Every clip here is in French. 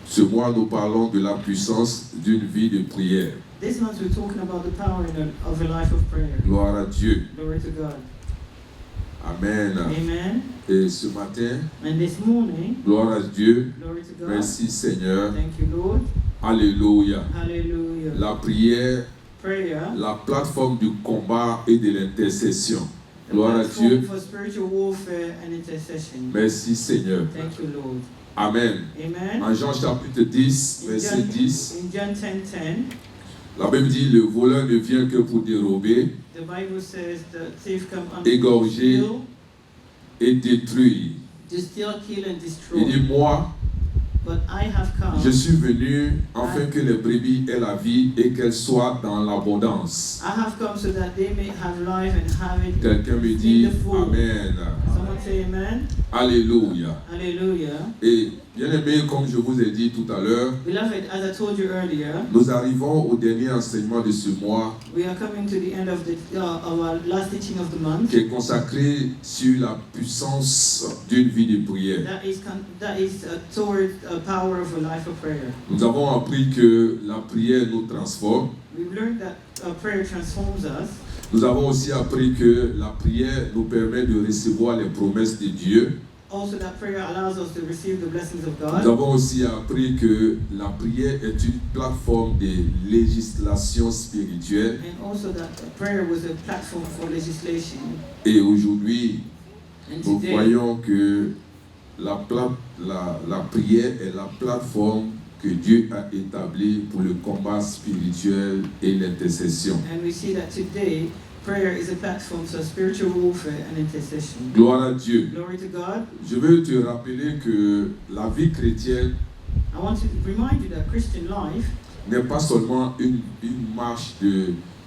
Ce mois, nous parlons de la puissance d'une vie de prière. This month we're talking about the power of a life of prayer. Gloire à Dieu. Glory to God. Amen. Amen. Et ce matin, And this morning, gloire à Dieu. glory to God. Merci Seigneur. Thank you, Lord. Alléluia. Hallelujah. La prière, Prayer, la plateforme du combat et de l'intercession. the Gloire à platform Dieu. for spiritual warfare and intercession. Merci Seigneur. Thank you, Lord. Amen. Amen. En Jean chapitre 10, In verset John, 10, in John 10:10, la Bible dit, le voleur ne vient que pour dérober, the Bible says the thief come only to égorger steal, et détruire. to steal, kill, and Il dit, destroy. moi, But I have come. je suis venu afin que les brebis aient la vie et qu'elles soient dans l'abondance. I have come so that they may have life and have it. Quelqu'un me dit, In the full. Amen. Someone say amen. Alléluia. Hallelujah. Et bien aimé, comme je vous ai dit tout à l'heure, Beloved, as I told you earlier, nous arrivons au dernier enseignement de ce mois we are coming to the end of our last teaching of the month. qui est consacré sur la puissance d'une vie de prière. That is towards a power of a life of prayer. Nous avons appris que la prière nous transforme. We've learned that prayer transforms us. Nous avons aussi appris que la prière nous permet de recevoir les promesses de Dieu. Also, that prayer allows us to receive the blessings of Nous God. avons aussi appris que la prière est une plateforme de législation spirituelle. And also that prayer was a platform for legislation. Et aujourd'hui, And nous today, voyons que la prière est la plateforme que Dieu a établie pour le combat spirituel et l'intercession. and we see that today, prayer is a platform for spiritual warfare and intercession. Gloire à Dieu. Glory to God. Je veux te rappeler que la vie chrétienne I want to remind you that Christian life n'est pas seulement une marche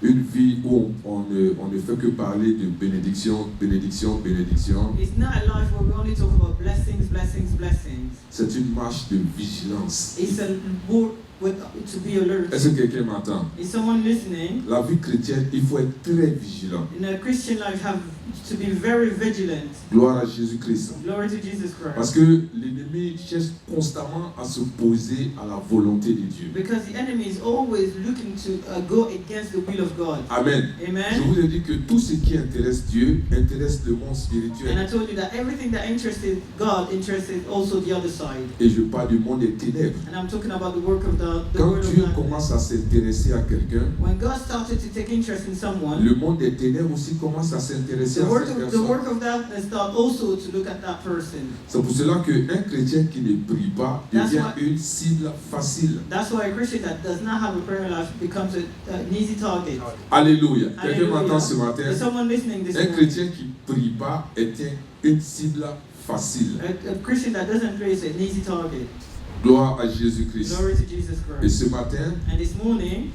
une vie où on ne fait que parler de bénédiction, bénédiction, bénédiction. is not a life where we only talk about blessings, blessings, blessings. C'est une marche de vigilance. It's a walk to be alert. Est-ce que quelqu'un m'entend? Is someone listening? La vie chrétienne, il faut être très vigilant. In a Christian life, have to be very vigilant. Gloire à Jésus-Christ. Glory to Jesus Christ. Parce que l'ennemi cherche constamment à s'opposer à la volonté de Dieu. Because the enemy is always looking to go against the will of God. Amen. Je Amen. vous ai dit que tout ce qui intéresse Dieu intéresse le monde And spirituel. I told you that everything that interested God interested also the other side. Et je parle du monde des ténèbres. And I'm talking about the work of the Quand word of Dieu darkness. commence à s'intéresser à quelqu'un, When God started to take interest in someone, le monde des ténèbres aussi commence à s'intéresser the à work cette of personne. of darkness start also to look at that person. C'est pour cela qu'un chrétien qui ne prie pas That's devient why- une cible facile. That's why a Christian that does not have a prayer life becomes an easy target. Alléluia. Quelqu'un Hallelujah. m'entend ce matin? Is someone listening this Un morning? chrétien qui ne prie pas est une cible facile. A Christian that doesn't pray is an easy target. Gloire à Jésus-Christ. Glory to Jesus Et Christ. ce matin, And this morning,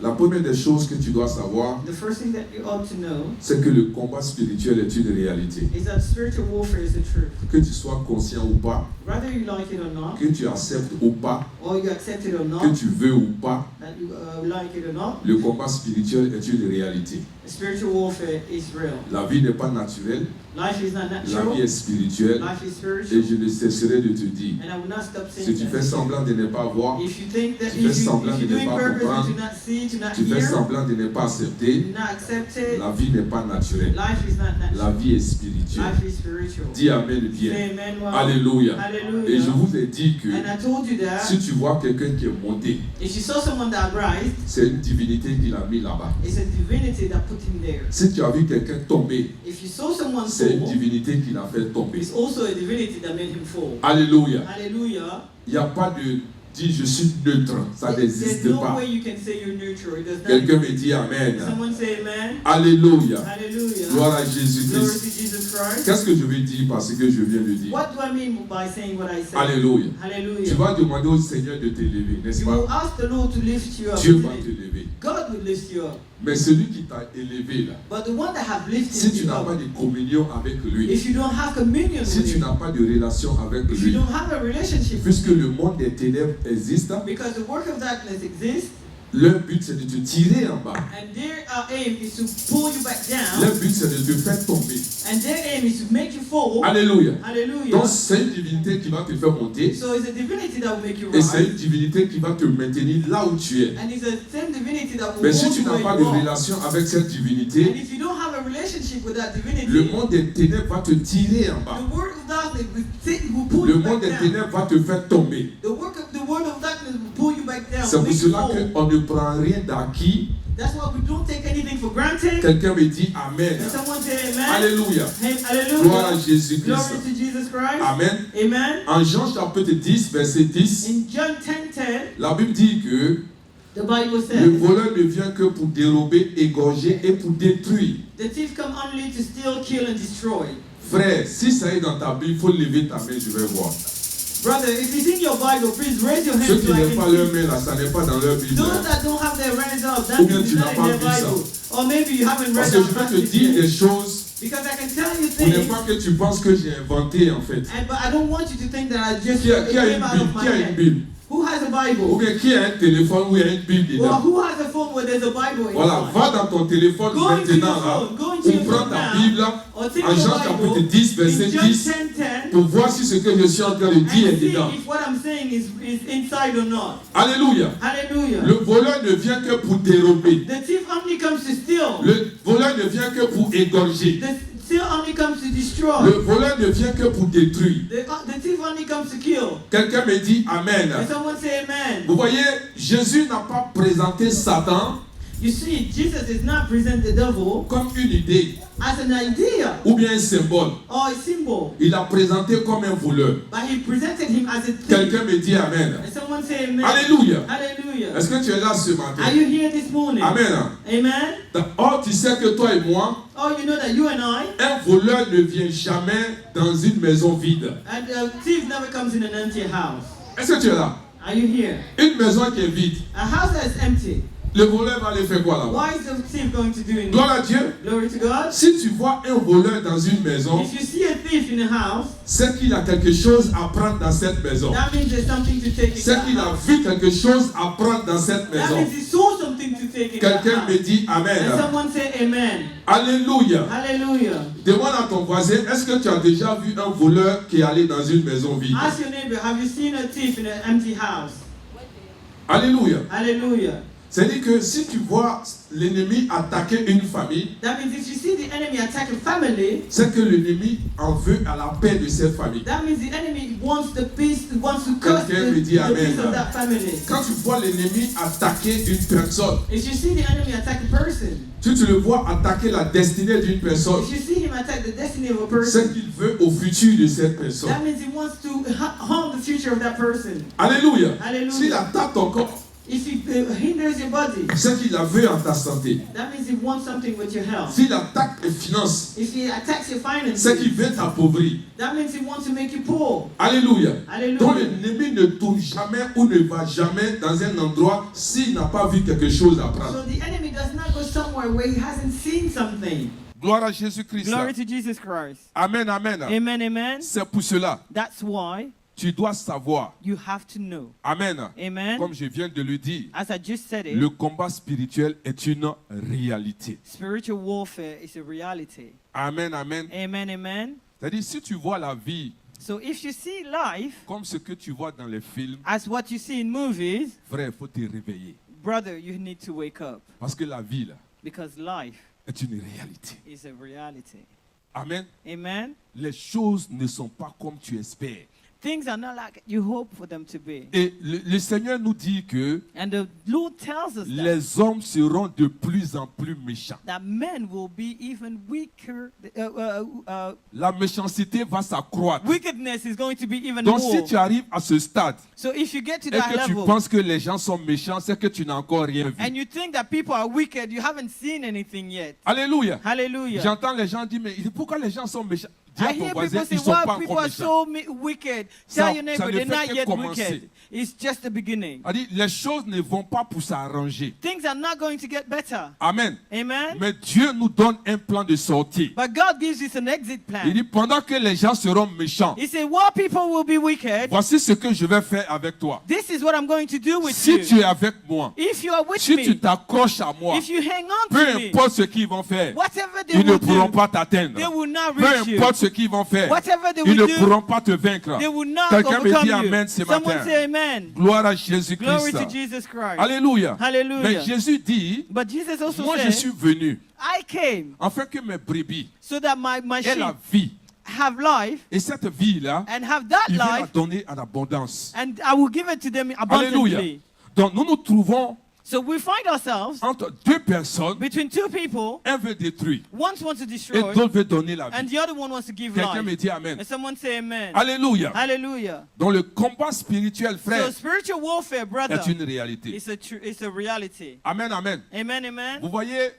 la première des choses que tu dois savoir, the first thing that you ought to know c'est que le combat spirituel est une réalité. is that spiritual warfare is the truth. Que tu sois conscient ou pas, Whether you like it or not, que tu acceptes ou pas, or you accept it or que not, tu veux ou pas, that you like it or not, le combat spirituel est une réalité. spiritual warfare is real. La vie n'est pas naturelle, Life is not la natural. vie est spirituelle. Life is Et spiritual. je ne cesserai de te dire, And I will not stop si saying tu fais that. semblant de ne pas voir, If you think that tu fais if semblant you're de ne doing pas purpose comprendre, to not see, to not tu fais hear, semblant de ne pas to accepter, not accept it, la vie n'est pas naturelle. life is not La natural. vie est spirituelle. Life is spiritual. Dis Amen Say bien. amen. Well. Alléluia. Hallelujah. Et je vous ai dit que And I told you that si tu vois quelqu'un qui est monté, if you saw someone that rise, c'est une divinité qui l'a mis là-bas. it's a divinity that put him there. Si tu as vu quelqu'un tomber, If you saw someone c'est une fall, divinité qui l'a fait tomber. it's also a divinity that made him fall. Alléluia. Hallelujah. Il n'y a pas de dire je suis neutre. Ça There's n'existe no pas. way you can say you're neutral. It does not Quelqu'un me exist. dit Amen. Someone say amen. Alléluia. Hallelujah. Gloire à Glory Jésus-Christ. to Jesus Christ. Qu'est-ce que je veux dire parce que je viens de dire? What do I mean by saying what I said? Alléluia. Tu Hallelujah. vas demander au Seigneur de t'élever, n'est-ce You will pas? ask the Lord to lift you up. Dieu isn't va it? t'élever. God will lift you up. Mais celui qui t'a élevé là, But the one that have si lifted tu you n'as pas up, de communion avec lui, if you don't have communion si with tu him, n'as pas de relation avec if you lui, don't have a relationship with puisque him, le monde des ténèbres existe, because the work of darkness exists, Leur but, c'est de te tirer en bas. And their aim is to pull you back down. Leur but, c'est de te faire tomber. And their aim is to make you fall. Alléluia. Hallelujah. Donc, c'est une divinité qui va te faire monter. So it's a divinity that will make you Et c'est rise. une divinité qui va te maintenir là où tu es. And it's the same divinity that will Mais si hold tu you n'as where pas you de are. relation avec cette And divinité, if you don't have a relationship with that divinity, le monde des ténèbres va te tirer en bas. the word of darkness will pull Le you monde back des down. ténèbres va te faire tomber. The word of darkness will pull you back down. C'est will pour make you cela fall. qu'on ne prend rien d'acquis. That's why we don't take anything for granted. Quelqu'un me dit Amen. And someone say amen. Alléluia. Hallelujah. Gloire à Jésus-Christ. Glory to Jesus Christ. Amen. Amen. En Jean chapitre 10, verset 10, In John 10:10, la Bible dit que the Bible le says, voleur ne vient que pour dérober, égorger et pour détruire. the thief come only to steal, kill, and destroy. Frère, si ça est dans ta Bible, il faut lever ta main, je vais voir. Brother, if it's in your Bible, please raise your Ceux hand qui so I n'ont can pas leur see. main là, ça n'est pas dans leur Bible. Those hein. that don't have their hands up, that Ou bien means tu it's n'as not pas in their vu ça. Bible. Or maybe you haven't Parce read que je that vais te passage dire des yet. choses Because I can tell you pour ne things, pas que tu penses que j'ai inventé en fait. but I don't want you to think that I just Qui a it une came out Bible? of my Qui a une head. Bible? Who has a Ou Bible? bien qui a un téléphone où il y a une Bible Or dedans? who has a phone where there's a Bible Voilà, inside? va dans ton téléphone Go into your maintenant là, phone. Go into ou your prends phone ta now. Bible là, Or take en your Jean chapitre Bible 10, verset in John 10, 10:10 pour voir si ce que je suis en train de dire est and see dedans. if what I'm saying is inside or not. Alléluia. Hallelujah. Le voleur ne vient que pour dérober. The thief only comes to steal. Le voleur ne vient que pour égorger. The thief only comes to destroy. Le voleur ne vient que pour détruire. The thief only comes to kill. Quelqu'un me dit Amen. And someone say amen. Vous voyez, Jésus n'a pas présenté Satan You see, Jesus does not present the devil comme une idée as an idea ou bien un symbole. or a symbol, Il l'a présenté comme un voleur. but he presented him as a thief. Quelqu'un me dit Amen. And someone say amen. Alléluia. Hallelujah. Est-ce que tu es là ce matin? Are you here this morning? Amen. Amen. Or, tu sais que toi et moi, Oh, you know that you and I, un voleur ne vient jamais dans une maison vide. and a thief never comes in an empty house. Est-ce que tu es là? Are you here? Une maison qui est vide. A house that is empty. Le voleur va aller faire quoi là-bas? What is the thief going to do in Gloire it? à Dieu. Glory to God. Si tu vois un voleur dans une maison, If you see a thief in a house, c'est qu'il a quelque chose à prendre dans cette maison. that means there's something to take in C'est that qu'il a house. vu quelque chose à prendre dans cette That maison. means he saw something to take in that Quelqu'un house. me dit And Amen. someone say amen. Alléluia. Hallelujah. Demande à ton voisin, est-ce que tu as déjà vu un voleur qui est allé dans une maison vide? Ask your neighbor, have you seen a thief in an empty house? Alléluia. Hallelujah. C'est-à-dire que si tu vois l'ennemi attaquer une famille, That means if you see the enemy attack a family, c'est que l'ennemi en veut à la paix de cette famille. that means the enemy wants the peace, wants to curse Quelqu'un me the dit amen. peace of that family. Quand tu vois l'ennemi attaquer une personne, If you see the enemy attack a person, tu le vois attaquer la destinée d'une personne, if you see him attack the destiny of a c'est person, qu'il veut au futur de cette personne. that means he wants to harm the future of that person. Alléluia. Hallelujah. S'il attaque ton corps, If he hinders your body, c'est qu'il a veut en ta santé. that means he wants something with your health. S'il attaque tes finances, If he attacks your c'est qu'il finances, veut t'appauvrir. that means he wants to make you poor. Alléluia. Donc Hallelujah. l'ennemi ne tourne jamais ou ne va jamais dans un endroit s'il n'a pas vu quelque chose à prendre. So the enemy does not go somewhere where he hasn't seen something. Gloire à Jésus-Christ. Glory to Jesus Christ. Amen, amen. Amen, amen. C'est pour cela, That's why tu dois savoir. you have to know. Amen. Amen. Comme je viens de le dire, As I just said it, le combat spirituel est une réalité. spiritual warfare is a reality. Amen, amen. Amen, amen. C'est-à-dire, si tu vois la vie So if you see life comme ce que tu vois dans les films, as what you see in movies, frère, il faut te réveiller. brother, you need to wake up. Parce que la vie, là, Because life est une réalité. is a reality. Amen. Amen. Les choses ne sont pas comme tu espères. Things are not like you hope for them to be. Et le Seigneur nous dit que And the Lord tells us les hommes seront de plus en plus méchants. that men will be even weaker. La méchanceté va s'accroître. Wickedness is going to be even Donc more. si tu arrives à ce stade So if you get to et that que tu level penses que les gens sont méchants, c'est que tu n'as encore rien vu. and you think that people are wicked, you haven't seen anything yet. Alléluia. Hallelujah. J'entends les gens dire, mais pourquoi les gens sont méchants? Dis à I ton hear voisin, people say, ils sont well, pas people encore are méchants. so wicked. Ça Tell your neighbor, ne they're fait not que yet commencer. wicked. It's just the beginning. On dit, les choses ne vont pas pour s'arranger. Things are not going to get better. Amen. Amen? Mais Dieu nous donne un plan de sortie. But God gives us an exit Il plan. dit, pendant que les gens seront méchants, He said, while people will be wicked, voici ce que je vais faire avec toi. this is what I'm going to do with Si you. tu es avec moi, If you are with si tu me, t'accroches à moi, if you hang on peu to me, importe ce qu'ils vont faire, whatever they ils ne will pourront do, pas t'atteindre. they will not Peu reach you. importe ce qu'ils vont faire, Whatever they ils will ne do, pourront pas te vaincre. they will not Quelqu'un me dit overcome Amen you. ce Someone matin. say amen. Gloire à Glory Jésus-Christ. to Jesus Christ. Alléluia. Hallelujah. Mais Jésus dit, But Jesus also moi je said, suis venu I came afin que mes brebis so that my aient sheep la vie. have life Et cette vie-là, and have that il veut la life, donner en abondance. and I will give it to them Alléluia. abundantly. Donc nous nous trouvons So we find ourselves entre deux personnes. between two people. Un veut détruire One wants to et destroy, l'autre veut donner la and vie. the other one wants to give Quelqu'un me life. dit Amen. And someone say amen. Alléluia. Hallelujah. Donc le combat spirituel, frère, So spiritual warfare, brother, est une réalité. it's a reality. Amen, amen. Amen, amen. Vous voyez,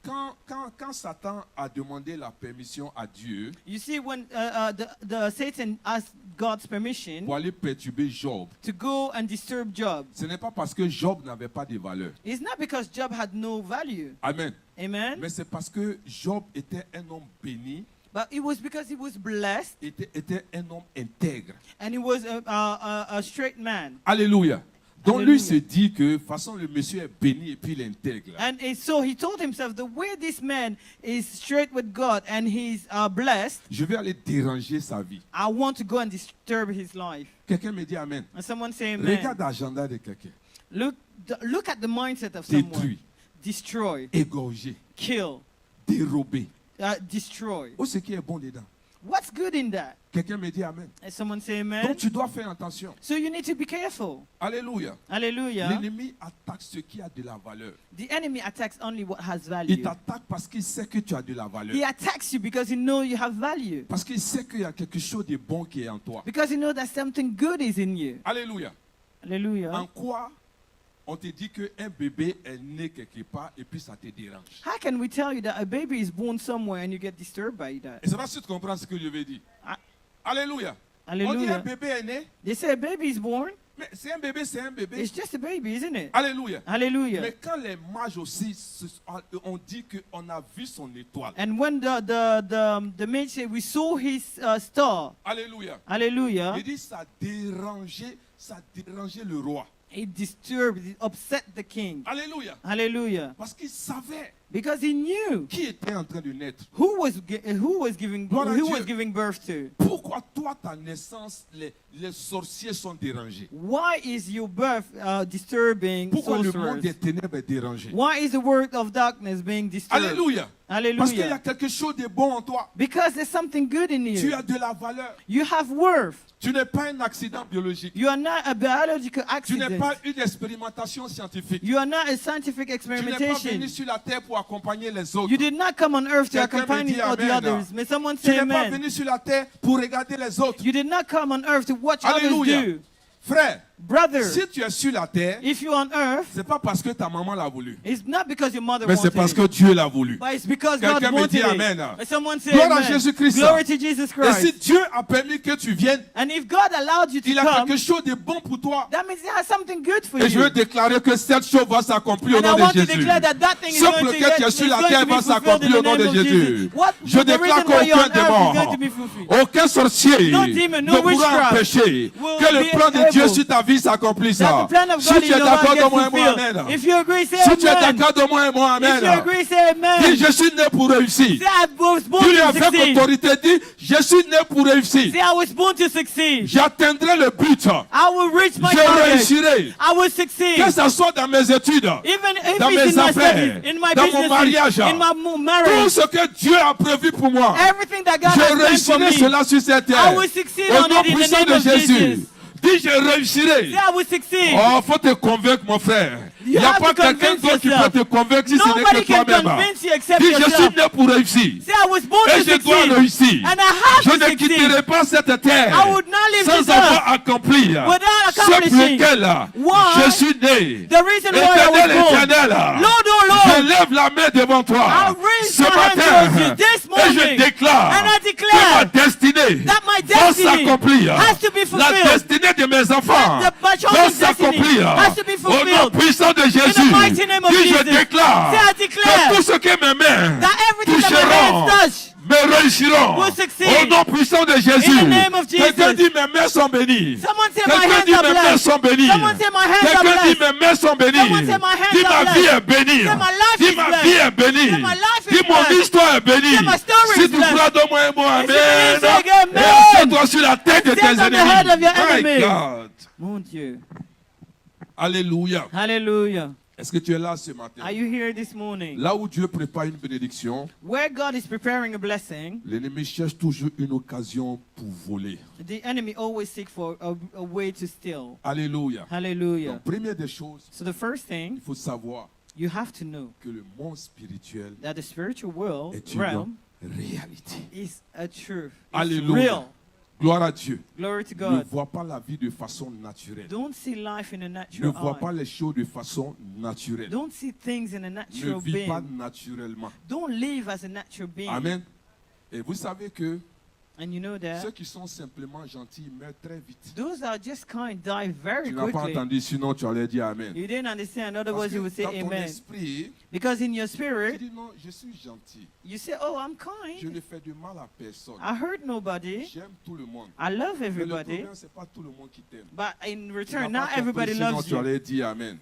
quand Satan a demandé la permission à Dieu You see, when the Satan asked God's permission pour aller perturber Job, to go and disturb Job, ce n'est pas parce que Job n'avait pas de valeur. it's not because Job had no value. Amen. Amen. Mais c'est parce que Job était un homme béni, But it was because he was blessed était un homme intègre. and he was a straight man. Alléluia. Donc lui Alléluia. se dit que de toute façon le monsieur est béni et puis il est intègre. So he told himself, the way this man is straight with God and he's blessed, Je vais aller déranger sa vie. I want to go and disturb his life. Quelqu'un me dit Amen. And someone say amen. Regarde l'agenda de quelqu'un. Look at the mindset of someone. Détruit, Destroy, égorgé, kill, dérobé. destroy. Oh, ce qui est bon dedans. What's good in that? Quelqu'un me dit Amen. And someone say amen. Donc tu dois faire attention. So you need to be careful. Alléluia. Hallelujah. L'ennemi attaque ce qui a de la valeur. The enemy attacks only what has Il value. t'attaque parce qu'il sait que tu as de la valeur. He attacks you because he knows you have value. Parce qu'il sait qu'il y a quelque chose de bon qui est en toi. Because he knows that something good is in you. Alléluia. Hallelujah. En quoi on te dit qu'un bébé est né quelque part et puis ça te dérange? How can we tell you that a baby is born somewhere and you get disturbed by that? Et c'est pas si tu comprends ce que je veux dire. Ah. Alléluia. On dit un Hallelujah. bébé est né, They say a baby is born. mais c'est un bébé, c'est un bébé. It's just a baby, isn't it? Alléluia. Hallelujah. Mais quand les mages aussi, on dit qu'on a vu son étoile. And when the maid said, we saw his star. Alléluia. Hallelujah. Il dit ça dérangeait le roi. It disturbed, it upset the king. Alléluia. Hallelujah. Parce qu'il savait Because he knew qui était en train de naître. who was giving Gloire à Dieu. birth to. Pourquoi toi, ta naissance, les sorciers sont dérangés? Why is your birth disturbing Pourquoi le monde sorcerers? des ténèbres est dérangé? Why is the work of darkness being disturbed? Alléluia. Parce qu'il y a Hallelujah. quelque chose de bon en toi. Because there's something good in Tu you. as de la valeur. You have worth. Tu n'es pas un accident biologique. You are not a biological Tu n'es accident. pas une expérimentation scientifique. You are not a scientific Tu n'es pas experimentation. venu sur la terre pour accompagner les autres. You did not come on earth to Quelqu'un me accompany dit all the amen. others. May someone Tu say n'es pas amen. venu sur la terre pour regarder les autres. You did not come on earth to watch Alléluia. others do. Frère, Brother, si tu es sur la terre, if you're on earth, c'est pas parce que ta maman l'a voulu, it's not because your mother mais c'est wanted parce it, que Dieu l'a voulu. but it's because God Quelqu'un me wanted dit it. amen. And someone say Gloire à amen. Jésus-Christ. Glory to Jesus Et si Christ. Dieu a permis que tu viennes, And if God allowed you to il a come, quelque chose de bon pour toi. that means He has something good for Et je you. veux déclarer que cette chose va s'accomplir au And I nom de want to Jésus. declare that that thing is Ce going pour to lequel get, tu es is sur la going terre to be va fulfilled s'accomplir in au the nom de name of Jésus. Jesus. What Je the déclare reason why you're on qu'aucun earth is going démon, to be fulfilled. aucun sorcier No demon, no ne pourra witchcraft empêcher will que le be plan de Dieu able sur ta vie s'accomplisse. That the plan of Si God tu in es your life d'accord, gets donne-moi un mot fulfilled. amen. If you agree, say Si tu es amen. d'accord, donne-moi un mot If you amen. agree, say amen. Dis, je suis né pour réussir. Say I was born Dis-lui to avec succeed. autorité, dis, je suis né pour réussir. Say I was born to succeed. J'atteindrai le but. I will reach my Je target. réussirai. I will succeed. Que ce soit dans mes études, Even if dans it's mes in my affaires, studies, in my dans mon business, mariage, in my tout marriage, ce que Dieu a prévu pour moi, everything that God has je planned for réussirai me, cela sur cette I terre. will succeed Au on nom it in the puissant name de of Jésus. Jesus. Dis, je réussirai. Say I will succeed. Oh, faut te convaincre, mon frère. Il n'y a have pas to quelqu'un convince d'autre qui peut yourself. te convaincre si ce n'est Nobody que can toi-même. convince you except Dis, je suis yourself. né pour réussir. Say, I was born Et to je dois succeed. réussir. And I have Je to ne succeed. quitterai pas cette terre I would not leave sans this avoir earth accompli without ce pour accomplishing lequel why je suis né. the reason why I was Éternel, born. éternel, Lord, oh je Lord, lève la main devant toi I raise ce my hand towards you matin this et morning. je déclare And I que ma declare destinée that my va destiny s'accomplir. has to be La fulfilled. destinée de mes enfants That my va children's destiny s'accomplir. has to be Au nom fulfilled. puissant de In Jésus, the mighty name of puis je Jesus. déclare Say, I que declare tout ce que mes mains that everything that my toucheront hands touch me réussiront. will succeed. Au nom puissant de Jésus. In the name of Jesus. Quelqu'un dit mes mains sont bénies. Someone say my Quelqu'un hands dit are mes mains blessed. sont bénies. Someone say my hands are Quelqu'un dit blessed. mes mains sont bénies. Someone say my hands Dis are ma vie blessed. est bénie. Say my life Dis is ma blessed. vie est bénie. Say my life is Dis mon blessed. histoire est bénie. Say my story Si is tu blessed. crois, donne-moi un mot. If you Amen. believe, say amen. Et assieds-toi sur la tête de Sit tes on the head of your ennemis. My enemy. God. Mon Dieu. Alléluia. Hallelujah. Est-ce que tu es là ce matin? Are you here this morning? Là où Dieu prépare une bénédiction, Where God is preparing a blessing, l'ennemi cherche toujours une occasion pour voler. the enemy always seek for a way to steal. Alléluia. Hallelujah. Donc, première des choses, So the first thing, il faut savoir you have to know que le monde spirituel that the spiritual world est une realm réalité. is a truth. It's Alléluia. real. Gloire à Dieu. Glory to Ne God. vois pas la vie de façon naturelle. Don't see life in a Ne natural vois pas eye. les choses de façon naturelle. Don't see things in a Ne natural vis pas being. naturellement. Don't live as a natural being. Amen. Et vous savez que And you know ceux that qui sont simplement gentils meurent très vite. those are just kind die very Tu n'as pas quickly. entendu, sinon tu allais dire Amen. You didn't understand, Parce otherwise que you would say dans ton amen. esprit, Because in your tu spirit, dis non, je suis gentil. you say, oh, I'm Je kind. ne fais de mal à personne. I hurt nobody. J'aime tout le monde. I love Mais le everybody. problème, c'est pas tout le monde qui t'aime. But in Tu n'as return, pas not compris, everybody sinon loves tu you. allais dire Amen.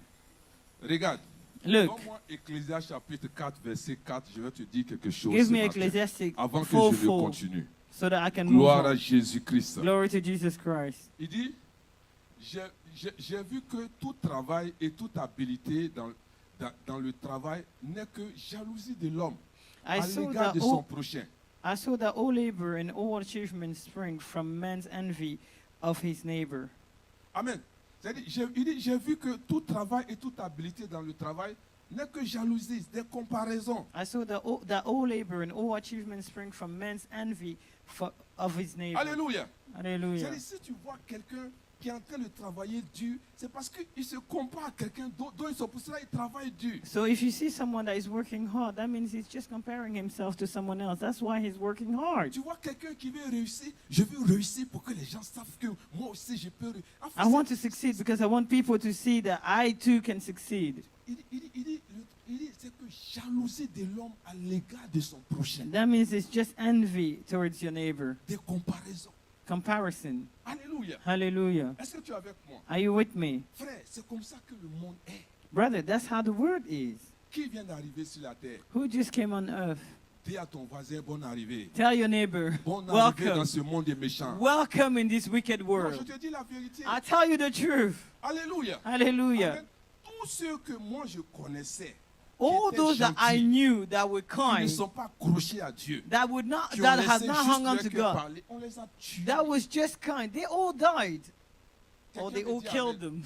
Regarde. Look, Donne-moi Ecclésiaste chapitre 4, verset 4. Je vais te dire quelque chose. give ce me matin, Ecclesiastic avant que 4:4 je ne continue. so that I can move Gloire à on. Jésus-Christ. Glory to Jesus Christ. Il dit, j'ai vu que tout travail et toute habileté dans le travail n'est que jalousie de l'homme I à saw l'égard that de son all, prochain. I saw that all labor and all achievement spring from man's envy of his neighbor. Amen. Il dit, j'ai vu que tout travail et toute habileté dans le travail n'est que jalousie, des comparaisons. I saw that all labor and all achievement spring from man's envy of his neighbor. Alléluia. Hallelujah. C'est-à-dire, si tu vois quelqu'un qui est en train de travailler dur, c'est parce qu'il se compare à quelqu'un d'autre. Donc, pour cela, il travaille dur. So if you see someone that is working hard, that means he's just comparing himself to someone else. That's why he's working hard. Tu vois quelqu'un qui veut réussir, je veux réussir pour que les gens savent que moi aussi je peux réussir. I want to succeed because I want people to see that I too can succeed. Il dit, c'est que jalousie de l'homme à l'égard de son prochain. That means it's just envy towards your neighbor. Des comparaisons. Comparison. Alléluia. Hallelujah. Est-ce que tu es avec moi? Are you with me? Frère, c'est comme ça que le monde est. Brother, that's how the world is. Qui vient d'arriver sur la terre? Who just came on earth? Dis à ton voisin, bonne arrivée. Tell your neighbor, Bonne arrivée dans welcome. ce monde des méchants. Welcome in this wicked Non, world. je te dis la vérité. I tell you the truth. Alléluia. Hallelujah. Amen. Tous ceux que moi je connaissais, All étaient those that I gentils, knew that were qui ne kind, sont pas accrochés à Dieu, that would not, qui ont that laissé have not juste hung on leur to cœur God, parler, on les a tués. that was just kind. They all died, or Quelqu'un they me all dit killed Amen. them.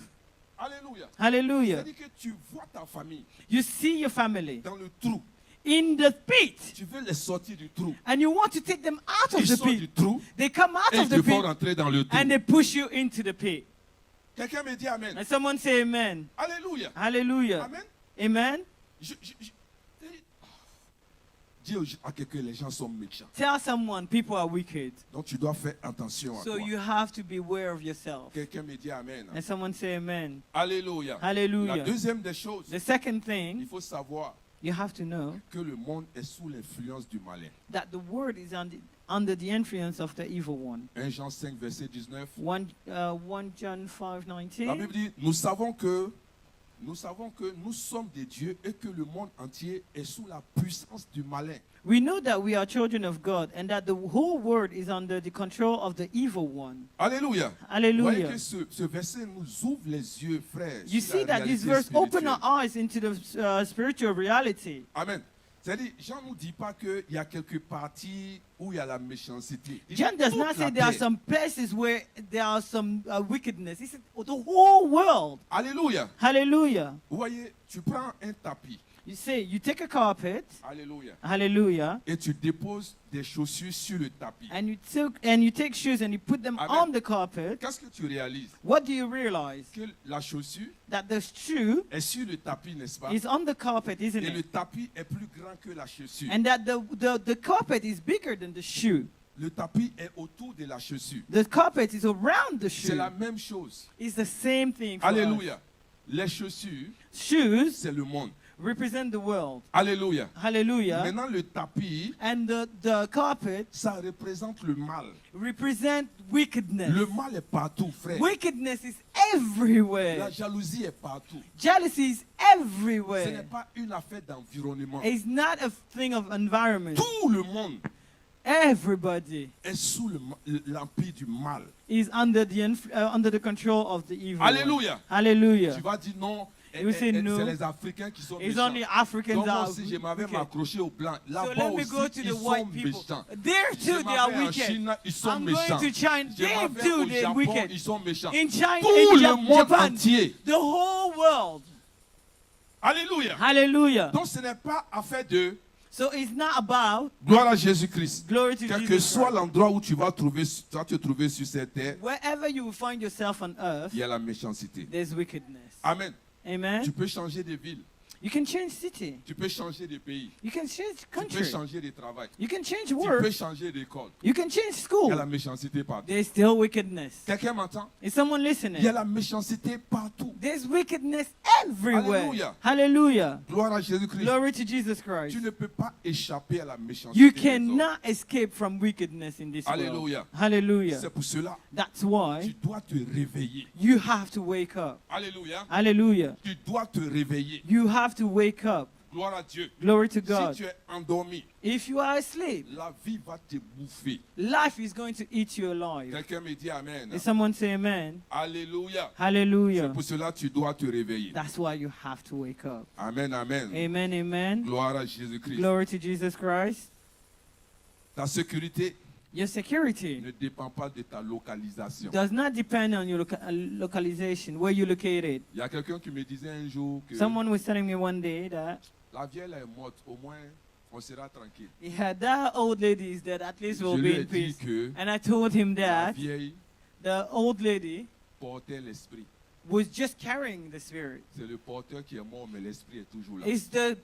Alléluia. Hallelujah. C'est-à-dire que tu vois ta famille You see your family dans le trou. in the pit, Tu veux les sortir du trou. and you want to take them out of Ils the sortent du pit. trou They come out et of ils the te font pit, rentrer dans le trou. and they push you into the pit. Quelqu'un me dit Amen. And someone say amen. Alléluia. Hallelujah. Amen. Amen. Dis à quelqu'un, les gens sont méchants. Tell someone people are wicked. Donc tu dois faire attention à So toi. you have to be aware of yourself. Quelqu'un me dit Amen. And someone say amen. Alléluia. La Hallelujah. deuxième des choses, The second il thing, faut savoir you have to know que le monde est sous l'influence du malin. that the world is under the influence of the evil one. 1 Jean 5, verset 19. 1 John 5, La 19. Bible dit, nous savons que nous sommes des dieux et que le monde entier est sous la puissance du malin. We know that we are children of God and that the whole world is under the control of the evil one. Alléluia. Vous voyez Hallelujah. que ce verset nous ouvre les yeux, frères. You sur see la that this réalité verse open spirituelle. our eyes into the spiritual reality. Amen. C'est-à-dire, Jean ne nous dit pas qu'il y a quelques parties où il y a la méchanceté. Il dit John does toute not la say there are terre. some places where there are some wickedness. He said the whole world. Alléluia. Hallelujah. Vous voyez, tu prends un tapis. You say, you take a carpet, Alléluia. hallelujah, Et tu déposes des chaussures sur le tapis. and you take shoes and you put them Amen. on the carpet. Qu'est-ce que tu réalises? What do you realize? Que la chaussure That the shoe est sur le tapis, n'est-ce pas? is on the carpet, isn't Et le it? tapis est plus grand que la chaussure. And that the carpet is bigger than the shoe. Le tapis est autour de la chaussure. The carpet is around the C'est shoe. la même chose. It's the same thing for us. Alléluia. Les chaussures, Shoes c'est le monde. represent the world. Alléluia. Hallelujah. Maintenant, le tapis, And the carpet ça représente le mal. represent wickedness. Le mal est partout, frère. Wickedness is La everywhere. jalousie est partout. Jealousy is Ce n'est everywhere. pas une affaire d'environnement. It's not a thing of environment. Tout le monde Everybody est sous l'empire du mal. is under the control of the evil. one. Alléluia. Tu Hallelujah. vas dire non. You say no. C'est les Africains qui sont It's méchants. only Africans Donc that moi are aussi, je m'avais wicked. m'accroché aux blancs. So Là-bas let me aussi, go to ils the sont white people. méchants. There Je too, they are m'en vais en wicked. Chine, ils sont I'm méchants. going to China. Je m'en They vais too, au they're Japon, wicked. ils sont méchants. In China, Tout in le monde Japan, entier. the whole world. Alléluia. Hallelujah. Donc ce n'est pas affaire de So it's not about gloire à Jésus-Christ. glory to Quel que Jesus soit Christ. l'endroit où tu vas te trouver sur cette terre, Wherever you will find yourself on earth, il y a la méchanceté. there's wickedness. Amen. Amen. Tu peux changer de ville. You can change city. Tu peux changer de pays. You can change Tu peux country. changer de travail. You can change Tu peux work. changer d'école. You can change Il y a school. la méchanceté partout. There's still wickedness. Quelqu'un m'entend? Is someone Il y a listening? la méchanceté partout. There's wickedness everywhere. Hallelujah. Hallelujah. Gloire à Jésus-Christ. Glory to Jesus Christ. Tu ne peux pas échapper à la méchanceté. You des hommes. cannot escape from wickedness in this world. Alléluia. Hallelujah. C'est pour cela That's tu why dois te réveiller. you have to wake up. Alléluia. Hallelujah. Tu dois te réveiller. You have to wake up. Gloire à Dieu. Glory to Si God. tu es endormi, If you are asleep, la vie va te bouffer. life is going to eat you alive. Quelqu'un me dit Amen. Did someone say amen? Alléluia. C'est Hallelujah. pour cela que tu dois te réveiller. That's why you have to wake up. Amen, amen. Amen, amen. Gloire à Jésus-Christ. Glory to Jesus Christ. Ta sécurité Your security ne dépend pas de ta localisation. does not depend on your localization, where you're located. Il y a quelqu'un qui me disait un jour que Someone was telling me one day that la vieille est morte, au moins on sera tranquille. that old lady is dead, at least Je we'll lui be ai in dit peace. que And I told him la that vieille the old lady portait l'esprit. was just carrying the spirit. C'est le porteur qui est mort, mais l'esprit est toujours là. It's the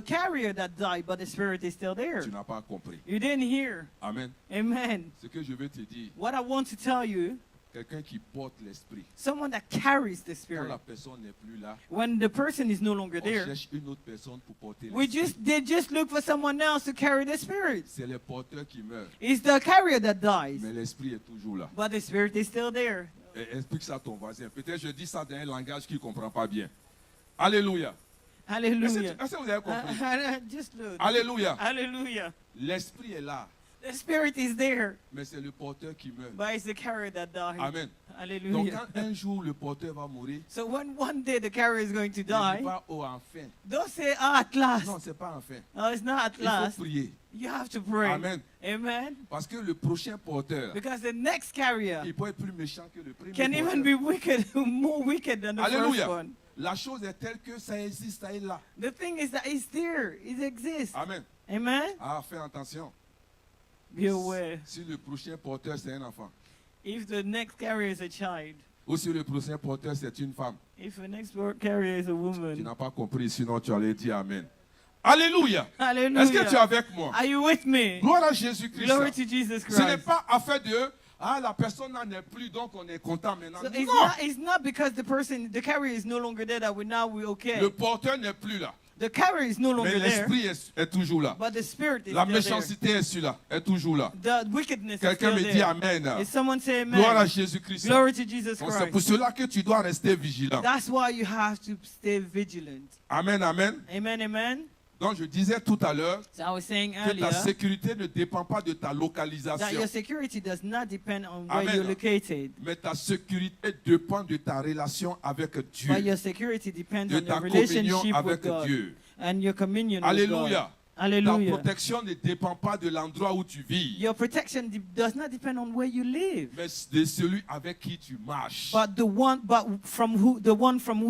carrier that died, but the spirit is still there. Tu n'as pas compris. You didn't hear. Amen. Amen. Ce que je veux te dire, What I want to tell you, quelqu'un qui porte l'esprit, someone that carries the quand spirit. la personne n'est plus là, When the person is no longer on there, cherche une autre personne pour porter they l'esprit. just look for someone else to carry the spirit. C'est le porteur qui meurt, It's the carrier that dies, mais l'esprit est toujours là. but the spirit is still there. Explique ça à ton voisin. Peut-être je dis ça dans un langage qu'il ne comprend pas bien. Alléluia. Hallelujah. Est-ce que vous avez compris? Just look. Alléluia. Hallelujah. L'esprit est là, The spirit is there, mais c'est le porteur qui meurt. but it's the carrier that dies. Amen. Donc Hallelujah. quand un jour le porteur va mourir, So when one day the carrier is going to ne die, dis pas oh enfin. don't say, at last. Non, c'est pas enfin. No, it's not at Il faut last. prier. You have to pray. Amen. Amen. Parce que le prochain porteur, Because the next carrier il peut être plus méchant que le premier can even porteur. be wicked, more wicked than the first Alléluia. one. La chose est telle que ça existe, ça est là. The thing is that it's there. It exists. Amen. Amen. Ah, fais attention. Be aware. Si le prochain porteur c'est un enfant, If the next carrier is a child, ou si le prochain porteur c'est une femme, if the next carrier is a tu woman, n'as pas compris, sinon tu allais dire Amen. Alléluia. hallelujah. Est-ce que tu es avec moi? Are you with me? Gloire à Jésus-Christ. Glory to Jesus Ce n'est Christ. pas affaire de la personne n'en est plus, donc on est content maintenant. So Non, it's not because the carrier is no longer there that we're okay. le porteur n'est plus là. The carrier is no Mais longer there, l'esprit est toujours là. but the spirit is La still there. méchanceté est sur là, est toujours là. The wickedness is Quelqu'un still me dit there. Amen. Is someone say Gloire à amen? Jésus-Christ. Glory to Jesus Donc c'est pour Christ. cela que tu dois rester vigilant. That's why you have to stay vigilant. Amen, amen. Amen, amen. Donc je disais tout à l'heure So I was saying que earlier ta sécurité ne dépend pas de ta that localisation, your security does not depend on where Amen. you're located, mais ta sécurité dépend de ta relation avec but Dieu, your security depends de on ta your communion relationship with avec God Dieu. and your communion with Alléluia. God. Ta Hallelujah. protection ne dépend pas de l'endroit où tu vis, Your protection does not depend on where you live, mais de celui avec qui tu marches. the one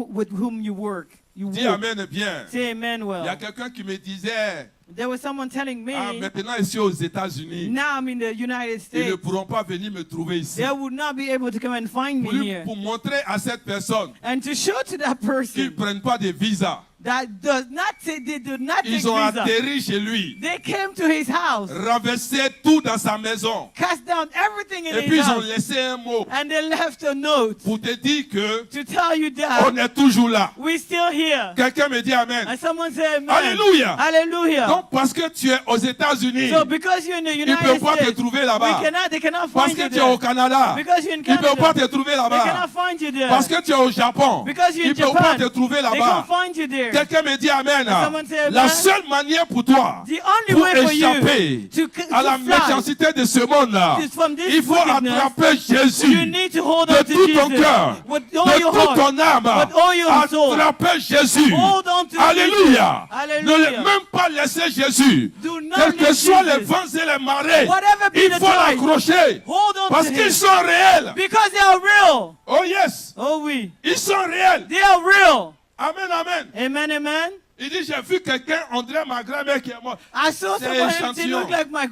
with whom you work. You Dis walk. Amen bien. Say amen Il y a well. quelqu'un qui me disait, There was someone telling me, maintenant ici aux États-Unis, now I'm in the United ils ne States, pourront pas venir me trouver ici. they would not be able to come and find me here. Pour montrer à cette personne And to show to that qu'ils ne person prennent pas de visa, that does not say they do not take ils ont visa. atterri chez lui, They came to his house, renversé tout dans sa maison, cast down everything in et puis his ils ont house, laissé un mot and they left a note pour te dire que to tell you on that est toujours là. we're still here. Quelqu'un me dit Amen. And someone say amen. Alléluia. Hallelujah. Donc parce que tu es aux États-Unis, So because you're in the ils ne United peuvent pas te States, trouver là-bas. they cannot Parce find que you tu es au there. Canada, Because you're in ils ne peuvent pas Canada, te trouver they là-bas. cannot find you there. Parce que tu es au Japon, Because you're ils in ne peuvent pas te Japan, trouver they là-bas. can't find you there. Quelqu'un me dit Amen. someone say amen. La seule manière pour toi The only pour way for échapper you à la to fly méchanceté de ce monde-là, is from this il faut wickedness. attraper You Jésus need to hold de on to tout ton Jesus cœur, with de all your toute heart. ton âme. with all your soul. Attraper Jésus. Hold on to Alléluia. Jesus. Ne Hallelujah. même pas laisser Jésus. Do not Quels que leave soient les Jesus. vents et les marées, Whatever be il the faut tide, l'accrocher. hold on Parce to qu'ils him. sont réels. Because they are real. Oh yes, Oh oui. ils sont réels. They are real. Amen, amen. Amen, amen. Il dit, j'ai vu quelqu'un, on dirait ma grand-mère qui est morte. I saw C'est someone who échantillon. look like my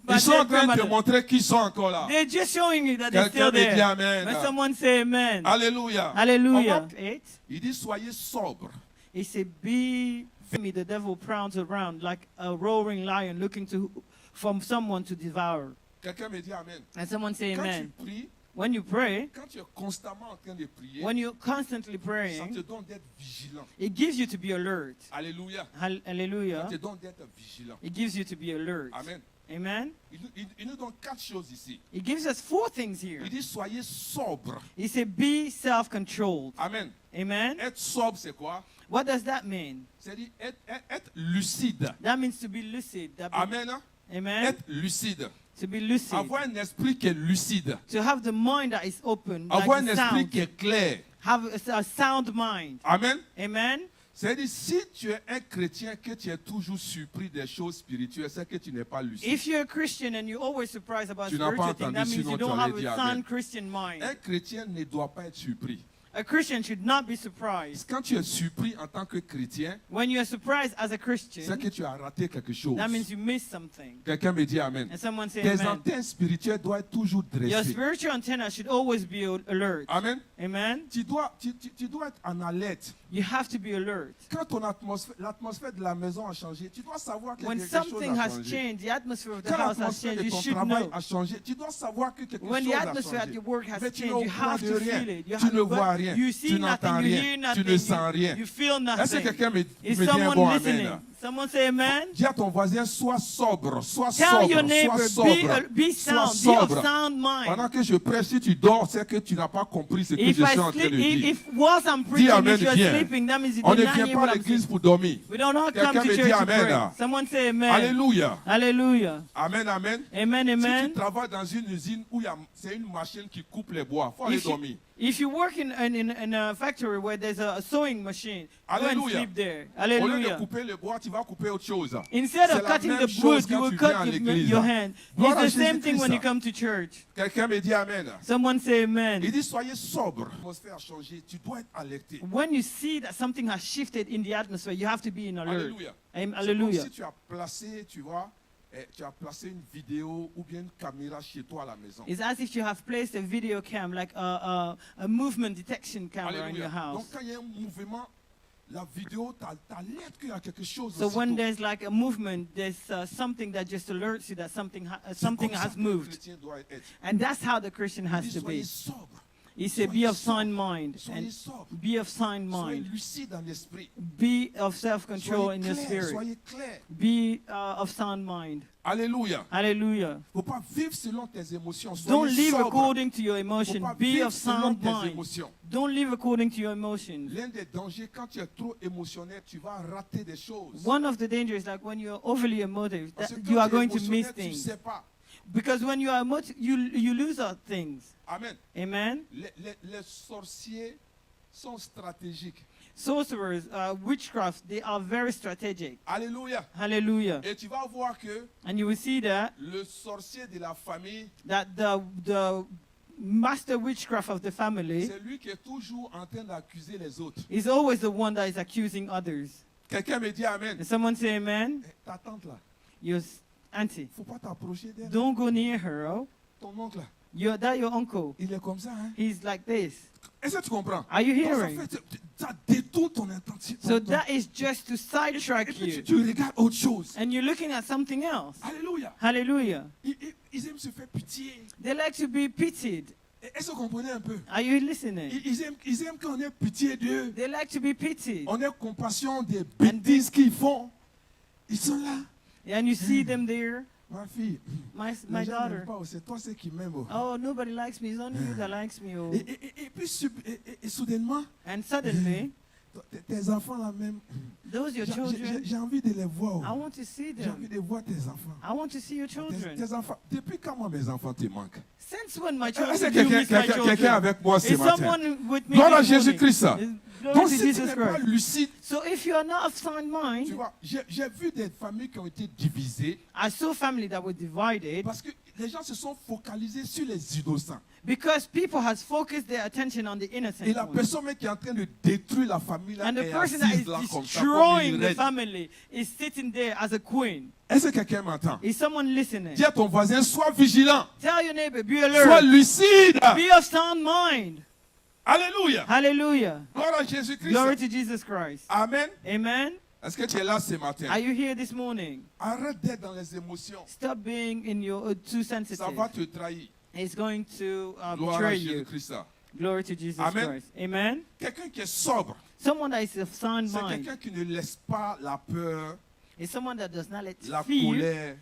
Ils sont en dead train de te grandmother. montrer qu'ils sont encore là. They're just showing you that they're Quelqu'un still me dit there. amen. When someone say amen. Alléluia. Hallelujah. On va- 8. Il dit, soyez sobre. He said, be me, the devil prowls around like a roaring lion looking from someone to devour. Quelqu'un me dit amen. And someone say Quand amen. tu pries, When you pray, quand tu es constamment en train de prier, when you're constantly ça te praying, donne d'être vigilant. it gives you to be alert. Alléluia. Hallelujah. Ça te donne d'être vigilant. It gives you to be alert. Amen. Amen. Il nous donne 4 choses ici. It gives us 4 things here. Il dit, soyez sobre. He said, be self-controlled. Amen. Amen. Être sobre, c'est quoi? What does that mean? C'est-à-dire être lucide. That means to be lucid. Amen. Amen. Être lucide. To be lucid. Avoir un esprit qui est lucide. To have the mind that is open. Avoir Like un the esprit sound. qui est clair. Have a sound mind. Amen. Amen. C'est-à-dire, si tu es un chrétien que tu es toujours surpris des choses spirituelles, c'est que tu n'es pas lucide. If you're a Christian and you're always surprised about Tu n'as pas spiritual things, that entendu, means sinon you tu don't aurais have dit a amen. sound Christian mind. Un chrétien ne doit pas être surpris. A Christian should not be surprised. Quand tu es surpris en tant que chrétien, When you're surprised as a c'est Christian, que tu as raté quelque chose. that means you missed something. Quelqu'un me dit amen. And someone say Tes amen. antennes spirituelles doivent être toujours Your dressées. spiritual antenna should always be alert. Amen. Amen. Tu dois être en alerte. You have to be alert. Quand l'atmosphère de la maison a changé, tu dois savoir que When quelque chose something a has changé. changed, the atmosphere of the Quand house has l'atmosphère changed, de you ton should travail know. a changé, tu dois savoir que quelque When chose the a atmosphere at changé. your work has Mais tu changed, you n'es au courant have de to rien. feel it. You Tu have ne to vois rien. You see Tu n'entends nothing, you rien. hear Tu nothing, ne sens rien. you feel Est-ce que nothing. quelqu'un me Is dit un someone bon listening? amen? Someone say amen. Dis à ton voisin, sois sobre, sois Tell sobre, your neighbor, sois sobre, be sois sound, be of sobre. sound Pendant mind. que je prêche, si tu dors, c'est que tu n'as pas compris ce que If je I suis en train sleep, de dire. if whilst I'm preaching, amen if you're bien. sleeping, that means you On did ne not vient hear pas what à I'm l'église saying. pour dormir. We don't not Quelqu'un come to me dit church to amen. pray. Someone say amen. Alléluia. Hallelujah. Amen, amen. Amen, Si amen. tu travailles dans une usine où c'est une machine qui coupe les bois, il faut aller dormir. If you work in a factory where there's a sewing machine, go and Hallelujah. sleep there. Au lieu de Hallelujah. couper le bois, tu vas couper autre chose. Instead C'est of la cutting même the chose wood, you quand will tu viens à cut l'église. your hand. Gloire à It's the same thing when Jésus-Christ. you come to church. Quelqu'un me dit amen. Someone say Il amen. dit soyez sobre. L'atmosphère a changé, tu dois être alerté. When you see that something has shifted in the atmosphere, you have to be in alert. Alléluia. Amen. C'est comme Hallelujah. si tu as placé, tu vois, tu as placé une vidéo ou bien une caméra chez toi à la maison. It's as if you have placed a video cam, like a movement detection camera in Alléluia. your house. Donc quand il y a un mouvement, la vidéo t'alerte qu'il y a quelque chose. So when aussitôt. there's like a movement, there's something that just alerts you that something C'est something comme ça has que le moved. chrétien doit être. And that's how the Christian Il has dit to soyez be. sobre. He said, be of sound mind Soyez and sobre. be of sound Soyez mind. lucide en esprit. Be of self-control Soyez in your clair. spirit. Soyez clair. Be of sound mind. Alléluia. Hallelujah. Il ne faut pas vivre selon tes émotions. Don't Soyez live sobre. according to your Il ne faut emotion. pas Be vivre of selon sound tes mind. émotions. Don't live according to your emotions. L'un des dangers, quand tu es trop émotionnel, tu vas rater des choses. One of the dangers, like when you're overly emotive, Parce that que you quand are tu es going to émotionnel, miss tu ne things. sais pas. Because when you are emotive, you lose out things. Amen. Amen. Les sorciers sont stratégiques. Sorcerers, witchcraft, they are very strategic. Alléluia. Hallelujah. Et tu vas voir que And you will see that le sorcier de la famille, the master witchcraft of the family c'est lui qui est toujours en train d'accuser les autres. is always the one that is accusing others. Quelqu'un me dit Amen. And someone say amen? Eh, ta tante là, Your auntie. faut pas t'approcher d'elle. Don't go near her. Oh. Ton oncle là, Your uncle. il est comme ça. Hein? He's like this. Est-ce que tu comprends? Are you Donc, ça, hearing? fait, ça détourne ton intention. So that is just to Et sidetrack puis you. tu regardes autre chose. And you're looking at something else. Alléluia. Hallelujah. Ils aiment se faire pitié. They like to be pitied. Est-ce que vous comprenez un peu? Are you listening? Ils aiment qu'on ait pitié d'eux. They like to be pitied. On ait compassion des bêtises qu'ils font. Ils sont là. And you see them there. Ma fille, My les gens daughter. n'aiment pas, c'est toi ceux qui m'aiment. Oh, nobody likes me. It's only you that likes me. Oh. Et puis soudainement, And suddenly, tes enfants là même, those your children, j'ai envie de les voir. I want to see J'ai envie them. de voir tes enfants. I want to see your children. Tes enfants. Depuis quand moi mes enfants te manquent? Since when my Est-ce que children, you miss my quelqu'un children? avec moi ce Is matin? someone with me Gloire à this morning? Jésus-Christ. Glory Donc to si tu Jesus n'es pas Christ. lucide, So if you are not of sound tu mind, vois, j'ai vu des familles qui ont été divisées I saw family that were divided parce que les gens se sont focalisés sur les innocents. because people has focused their attention on the Et innocent la ones. personne même qui est en train de détruire la famille là And the est person that is assise là comme ça, comme destroying une the reine. family is sitting there as a queen. Est-ce que quelqu'un m'entend? Is someone listening? Dis à ton voisin, sois vigilant, Tell your neighbor, be sois alert, lucide. be of sound mind. Alléluia. Hallelujah. Gloire à Jésus-Christ. Glory to Jesus Christ. Amen. Amen. Est-ce que tu es là ce matin? Are you here this morning? Arrête d'être dans les émotions. Stop being in your too Ça sensitive. va te trahir. It's going to Gloire à betray you. Jésus-Christ. Glory to Jesus Amen. Christ. Amen. Quelqu'un qui est sobre, Someone that is of sound c'est mind quelqu'un qui ne laisse pas la peur, is someone that does not let la fear, colère,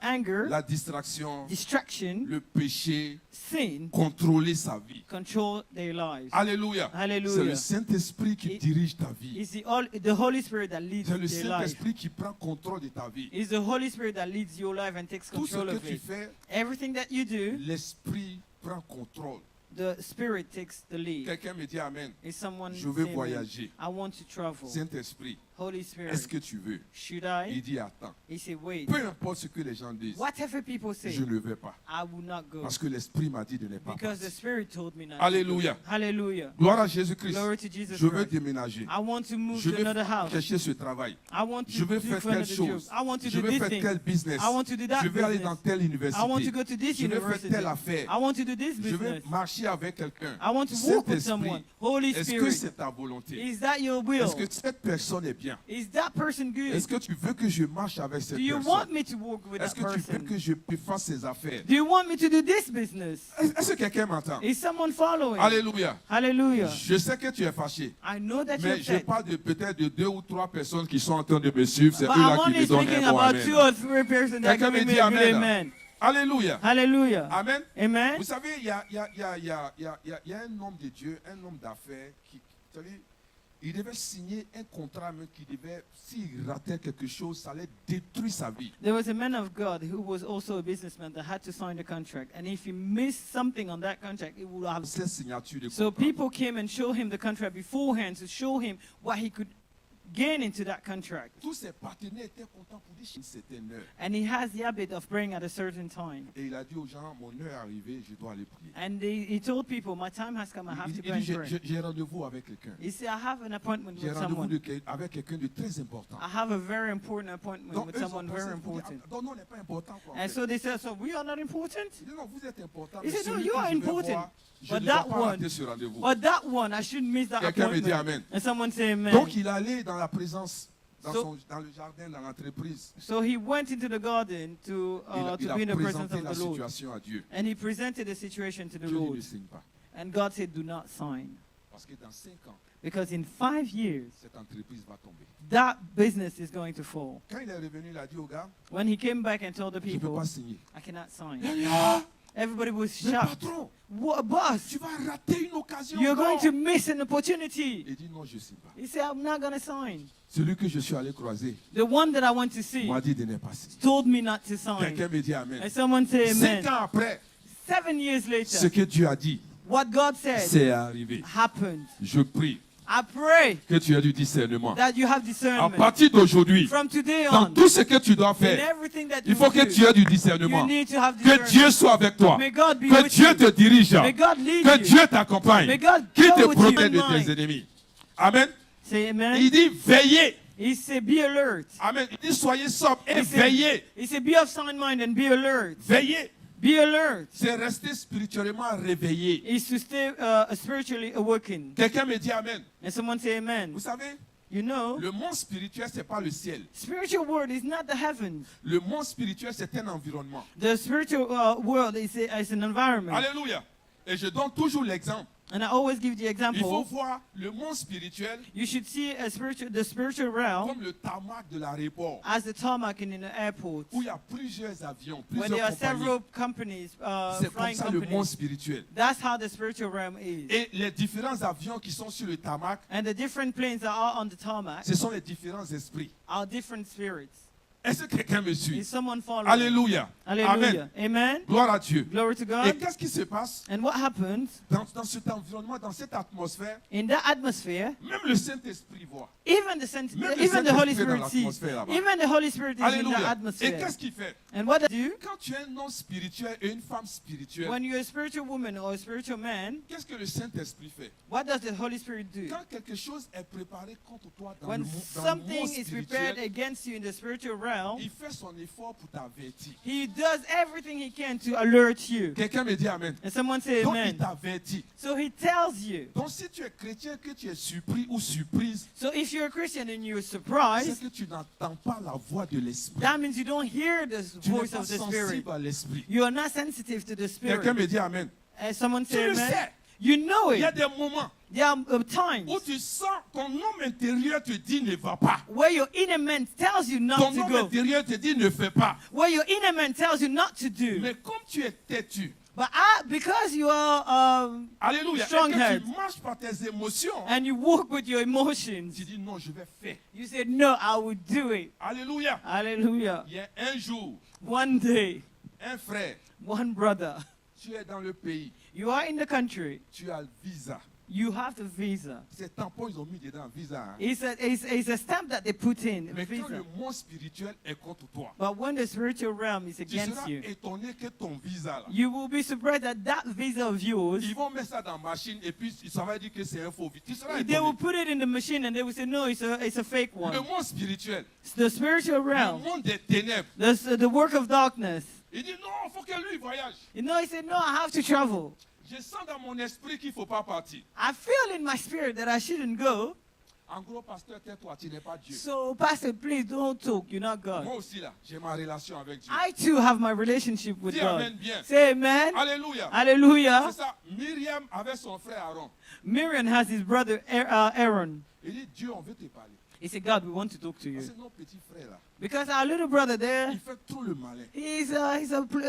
anger, la distraction, distraction, le péché sin contrôler sa vie. control their lives. Alléluia. Hallelujah. C'est le Saint-Esprit qui It- dirige ta vie. It's the Holy Spirit that leads C'est le their life. Saint-Esprit qui prend contrôle de ta vie. It's the Holy Spirit that leads your life and takes Tout ce control que of tu it. fais, Everything that you do, l'Esprit prend contrôle. the Spirit takes the lead. Quelqu'un me dit Amen. Is someone Je veux saying, voyager. I want to travel. Saint-Esprit, Holy Spirit, est-ce que tu veux? should Il I? dit attends. He said, wait. Peu importe ce que les gens disent, Whatever people say, je ne vais pas. I will not go. Parce que l'Esprit m'a dit de ne pas Because the partir. Spirit told me not. to Alléluia. go. Hallelujah. Gloire à Jésus-Christ. Glory to Jesus Je veux Christ. déménager. I want to move Je to vais another house. chercher ce travail. I want to Je vais do faire for telle another job. chose. I want to Je do vais this faire thing. tel business. I want to do that Je vais aller business. dans telle I want to université. go to this Je vais faire university. telle affaire. I want to do this Je vais business. marcher avec quelqu'un. I want to walk with Saint-Esprit, someone. Holy est-ce que Spirit, c'est ta volonté? is that your will? Est-ce que cette personne est bien? Is that person good? Est-ce que tu veux que je marche avec cette Do you personne? want me to walk with Est-ce that que tu veux person? que je fasse ses affaires? Do you want me to do this business? Est-ce que quelqu'un m'entend? Is someone following? Alléluia. Hallelujah. Je sais que tu es fâché. I know that you're Mais je upset. parle de peut-être de 2 ou 3 personnes qui sont en train de me suivre. C'est eux But là I'm qui only me donnent speaking un bon about 2 amen. or 3 persons that Quelqu'un give me me dit a good amen. amen. Alléluia. Hallelujah. Amen. Amen. Vous savez, il y a un homme de Dieu, un homme d'affaires qui, vous savez, il devait signer un contrat, mais qui devait, s'il ratait quelque chose, ça allait détruire sa vie. There was a man of God who was also a businessman that had to sign the contract. And if he missed something on that contract, it would have. Cette signature de So contrat. people came and showed him the contract beforehand to show him what he could gain into that contract. Tous ses partenaires étaient contents pour dire une certaine heure. And he has the habit of praying at a certain time. Et il a dit aux gens, mon heure est arrivée, je dois aller prier. And he told people, my time has come, I have to Il go and dit, pray. j'ai rendez-vous avec quelqu'un. He said, I have an appointment J'ai with rendez-vous someone. avec quelqu'un de très important. I have a very important appointment Donc, with eux, ils ont someone pensé, very vous dites, important. non, on n'est pas important. Quoi, en And fait. so they said, so we are not important? Il dit, non, vous êtes important. He mais said, no, celui you que are je vais important. voir, je But ne that dois pas one- rater ce rendez-vous. But that one, I shouldn't miss that Quelqu'un me dit appointment. amen. And someone say amen. Donc, il allait dans la présence, So- dans le jardin, dans l'entreprise. So he went into the garden to Il be a in the presence présenté of la the Lord. situation à Dieu. And he presented the situation to the Dieu dit, Lord. ne signe pas. And God said, do not sign. Parce que dans 5 ans, Because in 5 years, cette entreprise va tomber. that business is going to fall. Quand il est revenu, il a dit aux gars, When he came back and told the je ne peux people, pas signer. I cannot sign. Ah, Everybody was mais shocked. patron, What, boss? tu vas rater une occasion. You're encore. going to miss an opportunity. Il dit non, je ne signe pas. He said, I'm not going to sign. Celui que je suis allé croiser The one that I want to see m'a dit de ne pas signer. told me not to sign. Quelqu'un me dit amen. And someone say 5 amen. ans après, 7 years ce later, que Dieu a dit, What God said c'est arrivé. happened. Je prie I pray que tu aies du discernement. that you have À discernment. partir d'aujourd'hui, From today dans on, tout ce que tu dois in faire, everything that il you faut que do, tu aies du you discernement. need to have Que discernment. Dieu soit avec toi. May God be Que with Dieu you. te dirige. May God lead Que you. Dieu t'accompagne. May God Qu'il go te with you protège in de mind. tes ennemis. Amen. Say amen. Il dit veillez. He said, be alert. Amen. Il dit soyez sobres et He said, veillez. he said, be of sound mind and be alert. Veillez. Be alert. C'est rester spirituellement réveillé. Is to stay spiritually awakened. Quelqu'un me dit Amen. And someone say amen. Vous savez, You know, le monde spirituel, ce n'est pas le ciel. spiritual world is not the heavens. Le monde spirituel, c'est un environnement. The spiritual world is an environment. Alléluia. Et je donne toujours l'exemple. And I always give the Il faut example. voir le monde spirituel You should see the spiritual realm comme le tarmac de l'aéroport, as the tarmac in an airport, où il y a plusieurs avions, when plusieurs there are compagnies. several companies, C'est comme flying ça le monde companies. spirituel. That's how the spiritual realm is. Et les différents avions qui sont sur le tarmac, And the different planes that are on the tarmac ce sont les différents esprits. are different spirits. Est-ce que quelqu'un me Is suit? someone following? Alléluia. Hallelujah. Amen. Amen. Gloire à Dieu. Glory to Et God. qu'est-ce qui se passe And what happens dans cet environnement, dans cette atmosphère? in that atmosphere? Même le Saint-Esprit voit. Even the Même le even the Holy Saint-Esprit est dans Spirit sees. l'atmosphère là-bas. Even the Holy Spirit is in Alléluia. the Et atmosphere. qu'est-ce qu'il fait? And what does it do? Quand tu es un homme spirituel et une femme spirituelle, When you're a spiritual woman or a spiritual man, qu'est-ce que le Saint-Esprit fait? what does the Holy Spirit do? Quand quelque chose est préparé contre toi dans When le monde something is prepared spirituel, against you in the spiritual realm, il fait son effort pour t'avertir. he does everything he can to alert you. Quelqu'un me dit Amen. And someone say Donc il amen. t'avertit. So he tells you. Donc si tu es chrétien, que tu es surpris ou surprise, So if you're a Christian and you're c'est surprised, que tu n'entends pas la voix de l'Esprit. that means you don't hear the Tu n'es voice pas of the Spirit. sensible à l'Esprit. You are not sensitive to the Quelqu'un Spirit. me dit Amen. And someone Tu say le amen. sais. You know Il y a it. des moments There are times où tu sens ton homme intérieur te dit ne va pas. where your inner man tells you not Ton to homme go. intérieur te dit ne fais pas. Where your inner man tells you not to do. Mais comme tu es têtu, But because you are alléluia, et Strong-head. que tu marches par tes émotions, and you walk with your emotions, tu dis non, je vais faire. you say, no, I will do it. Alléluia. Hallelujah. Il y a un jour, One day, un frère, one brother, tu es dans le pays, you are in the country, tu as le visa. you have the visa. Ces tampons, ils ont mis dedans visa. Hein. It's a stamp that they put in, a Mais quand visa. le monde spirituel est contre toi, But when the spiritual realm is tu against seras you, étonné que ton visa là, you will be surprised that that visa of yours, ils vont mettre ça dans la machine et puis ça va dire que c'est un faux visa. Tu seras they will étonné. put it in the machine and they will say, no, it's a fake Le one. monde spirituel, It's the spiritual le realm, monde des ténèbres, the work of darkness. il dit non, il faut que lui voyage. You know, he said, no, I have to travel. Je sens dans mon esprit qu'il ne faut pas partir. I feel in my spirit that I shouldn't go. En gros, pasteur, tais-toi, tu n'es pas Dieu. So, Pastor, please don't talk. You're not God. Moi aussi là, j'ai ma relation avec Dieu. I too have my relationship with Dis God. amen bien. Say amen. Alléluia. Hallelujah. C'est ça. Myriam avait son frère Aaron. Miriam has his brother Aaron. Il dit Dieu, on veut te parler. He said, God, we want to talk to you. C'est notre petit frère là. Because our little brother there, Il fait trop le malin. he's a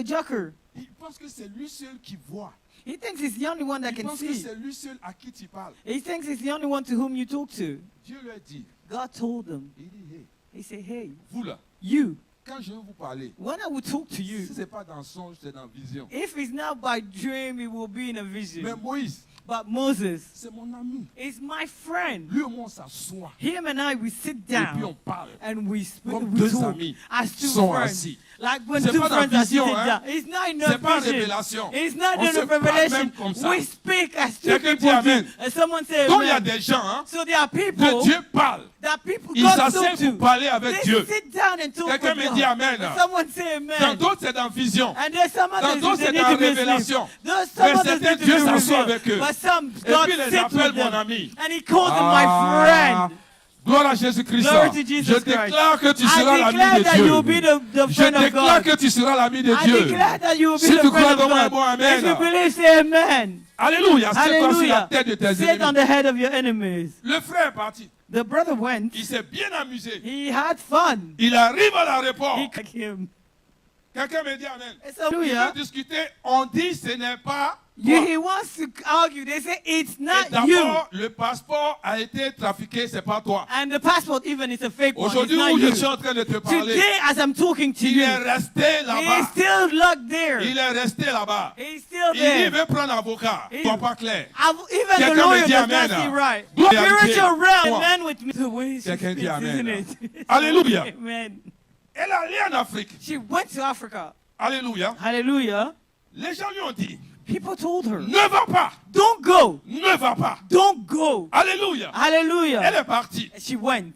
joker. Il pense que c'est lui seul qui voit. He thinks he's the only one that Il can pense que see. c'est lui seul à qui tu parles. He thinks he's the only one to whom you talk to. Dieu lui dit, God told him. il dit, hey, He said, hey, vous là, you, quand je vais vous parler, when I will talk to si you, ce n'est pas dans songe, c'est dans vision. if it's not by dream, it will be in a Mais vision. Moïse, But Moses c'est mon ami. is my friend. Lui au moins on s'assoit. Him and I, we sit Et puis on down parle. and we Comme we deux talk amis as two sont friends. assis. Like when C'est two pas dans friends are vision, sitting hein. down. It's not in C'est pas a vision. révélation. It's not On in se a parle revelation. même comme ça. We speak as two Quelqu'un dit people amen. do. And someone say Donc il y a amen. des gens hein, So there are que people Dieu parle. that people Ils God s'asseyent talk to. pour parler avec They Dieu. sit down and talk Quelqu'un with me dit God. amen. And someone say Dans amen. d'autres, c'est dans vision. And there's some Dans others d'autres, they c'est need dans to be révélation. asleep. Some Mais others certains, need to Dieu be s'assoit revealed. avec eux. But some, Et God puis les sits appelle with mon them. ami. And he calls them my friend. Gloire à Jésus-Christ. Glory to Jesus Je Christ. déclare que tu I seras l'ami declare de that you will be Dieu. the Je friend of déclare God. que tu seras l'ami de I Dieu. declare that you will be Si the tu friend crois, of donne-moi un God. bon amen. If you believe, say amen. Alléluia. C'est toi sur la Hallelujah. tête de tes Sit on ennemis. the head of your enemies. Le frère est parti. The brother went. Il s'est bien amusé. He had fun. Il arrive à l'aéroport. He took him. Quelqu'un me dit Amen. It's Il veut hallelujah. discuter, on dit ce n'est pas He wants to argue. They say it's Et not you. d'abord, le passeport a été trafiqué, c'est pas toi. And the passport even is a fake one. It's Aujourd'hui not où je you. suis en train de te parler, Today, as I'm talking to il you, est resté he's là-bas. still locked there. Il est resté là-bas. He's still Il there. veut prendre avocat. Il- Soit pas clair. Even Quelqu'un the me lawyer dit does amen. not see right. Gloire à Spiritual Dieu. realm, man with me. The way she Quelqu'un dit speaks, amen. isn't it? Alléluia. Amen. Elle est allée en Afrique. She went to Africa. Alléluia. Hallelujah. Les gens lui ont dit, People told her, ne va pas. don't go. Ne va pas. Don't go. Alléluia. Elle Hallelujah. est partie. She went.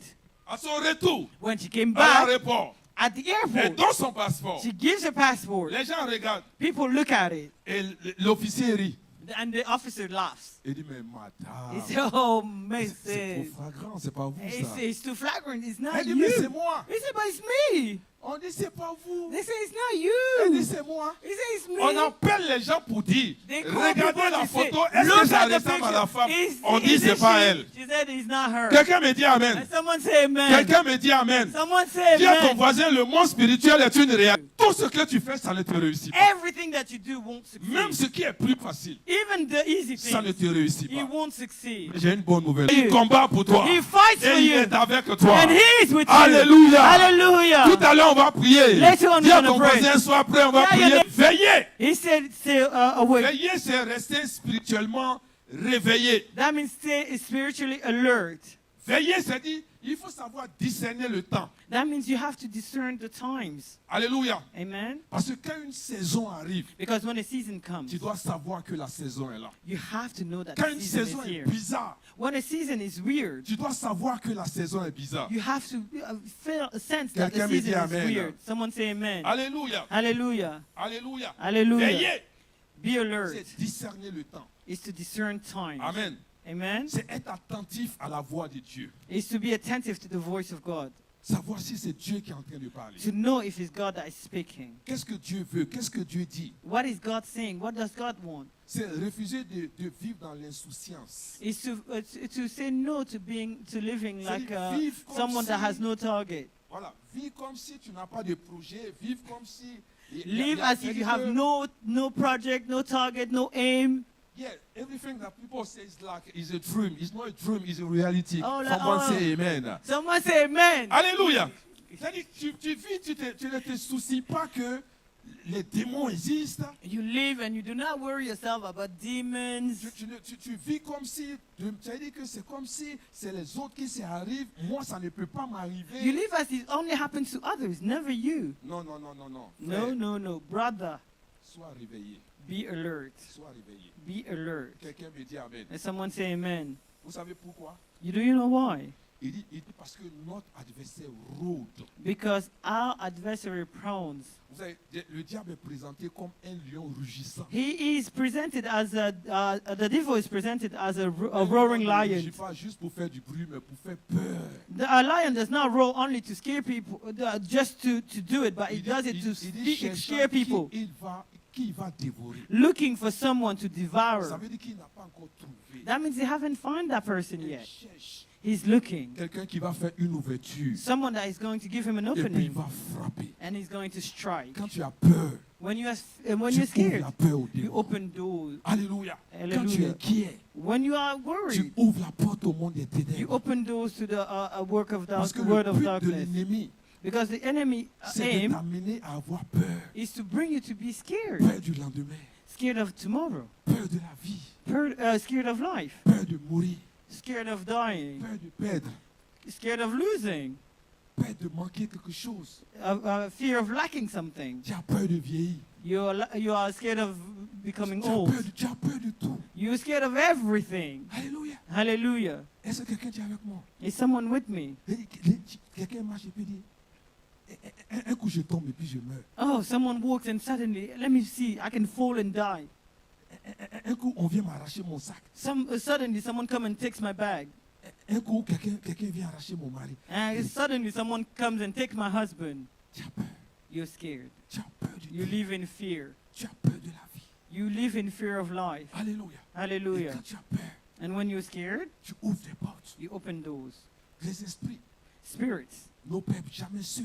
À son retour, When she came à back l'aéroport, at the et airport, dans son passeport, she gives her passport. les gens regardent. People look at it. Et l'officier rit. And the officer laughs. Il dit, mais madame, He said, oh, c'est Mrs. trop flagrant, c'est pas vous He ça. said, it's too flagrant. It's not Elle dit, mais c'est you. moi. He said, but it's me. On dit, c'est pas vous. They say, it's not Elle dit, you. c'est moi. He said, it's me. On appelle les gens pour dire, They call regardez people la to say, photo, est-ce que look ça at the ressemble à la picture. femme? Is- On dit, is c'est it pas she? elle. She said, it's not her. Quelqu'un me dit Amen. And someone say amen. Quelqu'un me dit Amen. Someone say Dis à ton amen. voisin, le monde spirituel est une réalité. Tout ce que tu fais, ça ne te réussit pas. Everything that you do won't Même succeed. ce qui est plus facile, Even the easy ça ne things, te réussit he pas. won't succeed. J'ai une bonne nouvelle. He Il combat pour toi. fights for Et il you. est avec toi. And he is with Alléluia. you. Hallelujah. Tout à l'heure, on va prier. Later on, Dis we're à gonna ton pray. voisin, sois prêt, on va Yeah, prier. yeah. Veillez. He said, stay awake. Veillez, c'est rester spirituellement réveillé. That means stay spiritually alert. Veillez, c'est dire, il faut savoir discerner le temps. That means you have to discern the times. Alléluia. Amen. Parce que quand une saison arrive, Because when a season comes, tu dois savoir que la saison est là. you have to know that Quand the une season saison is est here. bizarre, When a season is weird, tu dois savoir que la saison est bizarre. you have to sense that the Quelqu'un me dit season is amen. weird. Someone say amen. Alléluia. Hallelujah. Alléluia. Hallelujah. Veillez, Be alert. c'est discerner le temps. Is to discern times. Amen. Amen. C'est être attentif à la voix de Dieu. Is to be attentive to the voice of God. Savoir si c'est Dieu qui est en train de parler. To know if it's God that is speaking. Qu'est-ce que Dieu veut? Qu'est-ce que Dieu dit? What is God saying? What does God want? C'est refuser de vivre dans l'insouciance. Is to say no to living like vivre comme someone that si- has no target. Voilà. Vivre comme si tu n'as pas de projet. Vivre comme si... Live as if you have no project, no target, no aim. Yeah, everything that people say is a dream. It's not a dream, it's a reality. Oh, Someone oh. say amen. Someone say amen. Alléluia. C'est-à-dire, tu vis, tu ne te soucies pas que les démons existent. You live and you do not worry yourself about demons. Tu vis comme si, c'est-à-dire que c'est comme si c'est les autres qui s'y arrivent. Moi, ça ne peut pas You m'arriver. live as it only happens to others, never you. Non, non, non, non, non. No, Frère, no, no. Brother, sois réveillé. be alert. Sois réveillé. Be alert. Quelqu'un me dit amen. And someone say amen. Vous savez pourquoi? Do you know why? Il dit parce que notre adversaire rôde. Because our adversary prowls. Vous savez, le diable est présenté comme un lion rugissant. He is presented as the devil is presented as a Un roaring lion ne lion. rugit pas juste pour faire du bruit, mais pour faire peur. A lion does not roar only to scare people, just to do it, but he Il dit- does it to il dit cherchant scare people, qui il va dévorer. looking for someone to Ça devour. veut dire qu'il n'a pas encore trouvé. That means they haven't found that person Il yet. cherche He's looking. quelqu'un qui va faire une ouverture. Someone that is going to give him an Et puis il opening, va frapper. and he's going to strike. Quand tu as peur, When you're tu ouvres scared, la peur au you démon. open doors. Alléluia. Quand tu es Hallelujah. inquiet, When you are tu worried, ouvres la porte au monde des you ténèbres. open doors to the work of Parce que the word le of but de darkness. l'ennemi, Because the enemy c'est de aim t'amener à avoir peur. is to bring you to be scared. Peur du lendemain, Scared of tomorrow. peur de la vie, Scared of life. peur de mourir, Scared of dying. peur de perdre, Scared of losing. peur de manquer quelque chose. Fear of lacking something. Tu as peur de vieillir. You are scared of becoming Tu as old. tu as peur de tout. You're scared of everything. Alléluia. Hallelujah. Est-ce que quelqu'un est avec moi? Is someone with me? Quelqu'un marche et peut dire, un coup je tombe et puis je meurs. Oh, someone walks and suddenly, let me see, I can fall and die. Un coup on vient m'arracher mon sac. Suddenly someone comes and takes my bag. Un coup quelqu'un vient arracher mon mari. And suddenly someone comes and takes my husband. Tu as peur. You're scared. Tu as peur du You Dieu. live in fear. Tu as peur de la vie. You live in fear of life. Alléluia. Et Hallelujah. quand tu as peur, And when you're scared, tu ouvres des portes. you open doors. Les esprits Spirits, ne peuvent jamais sûrs.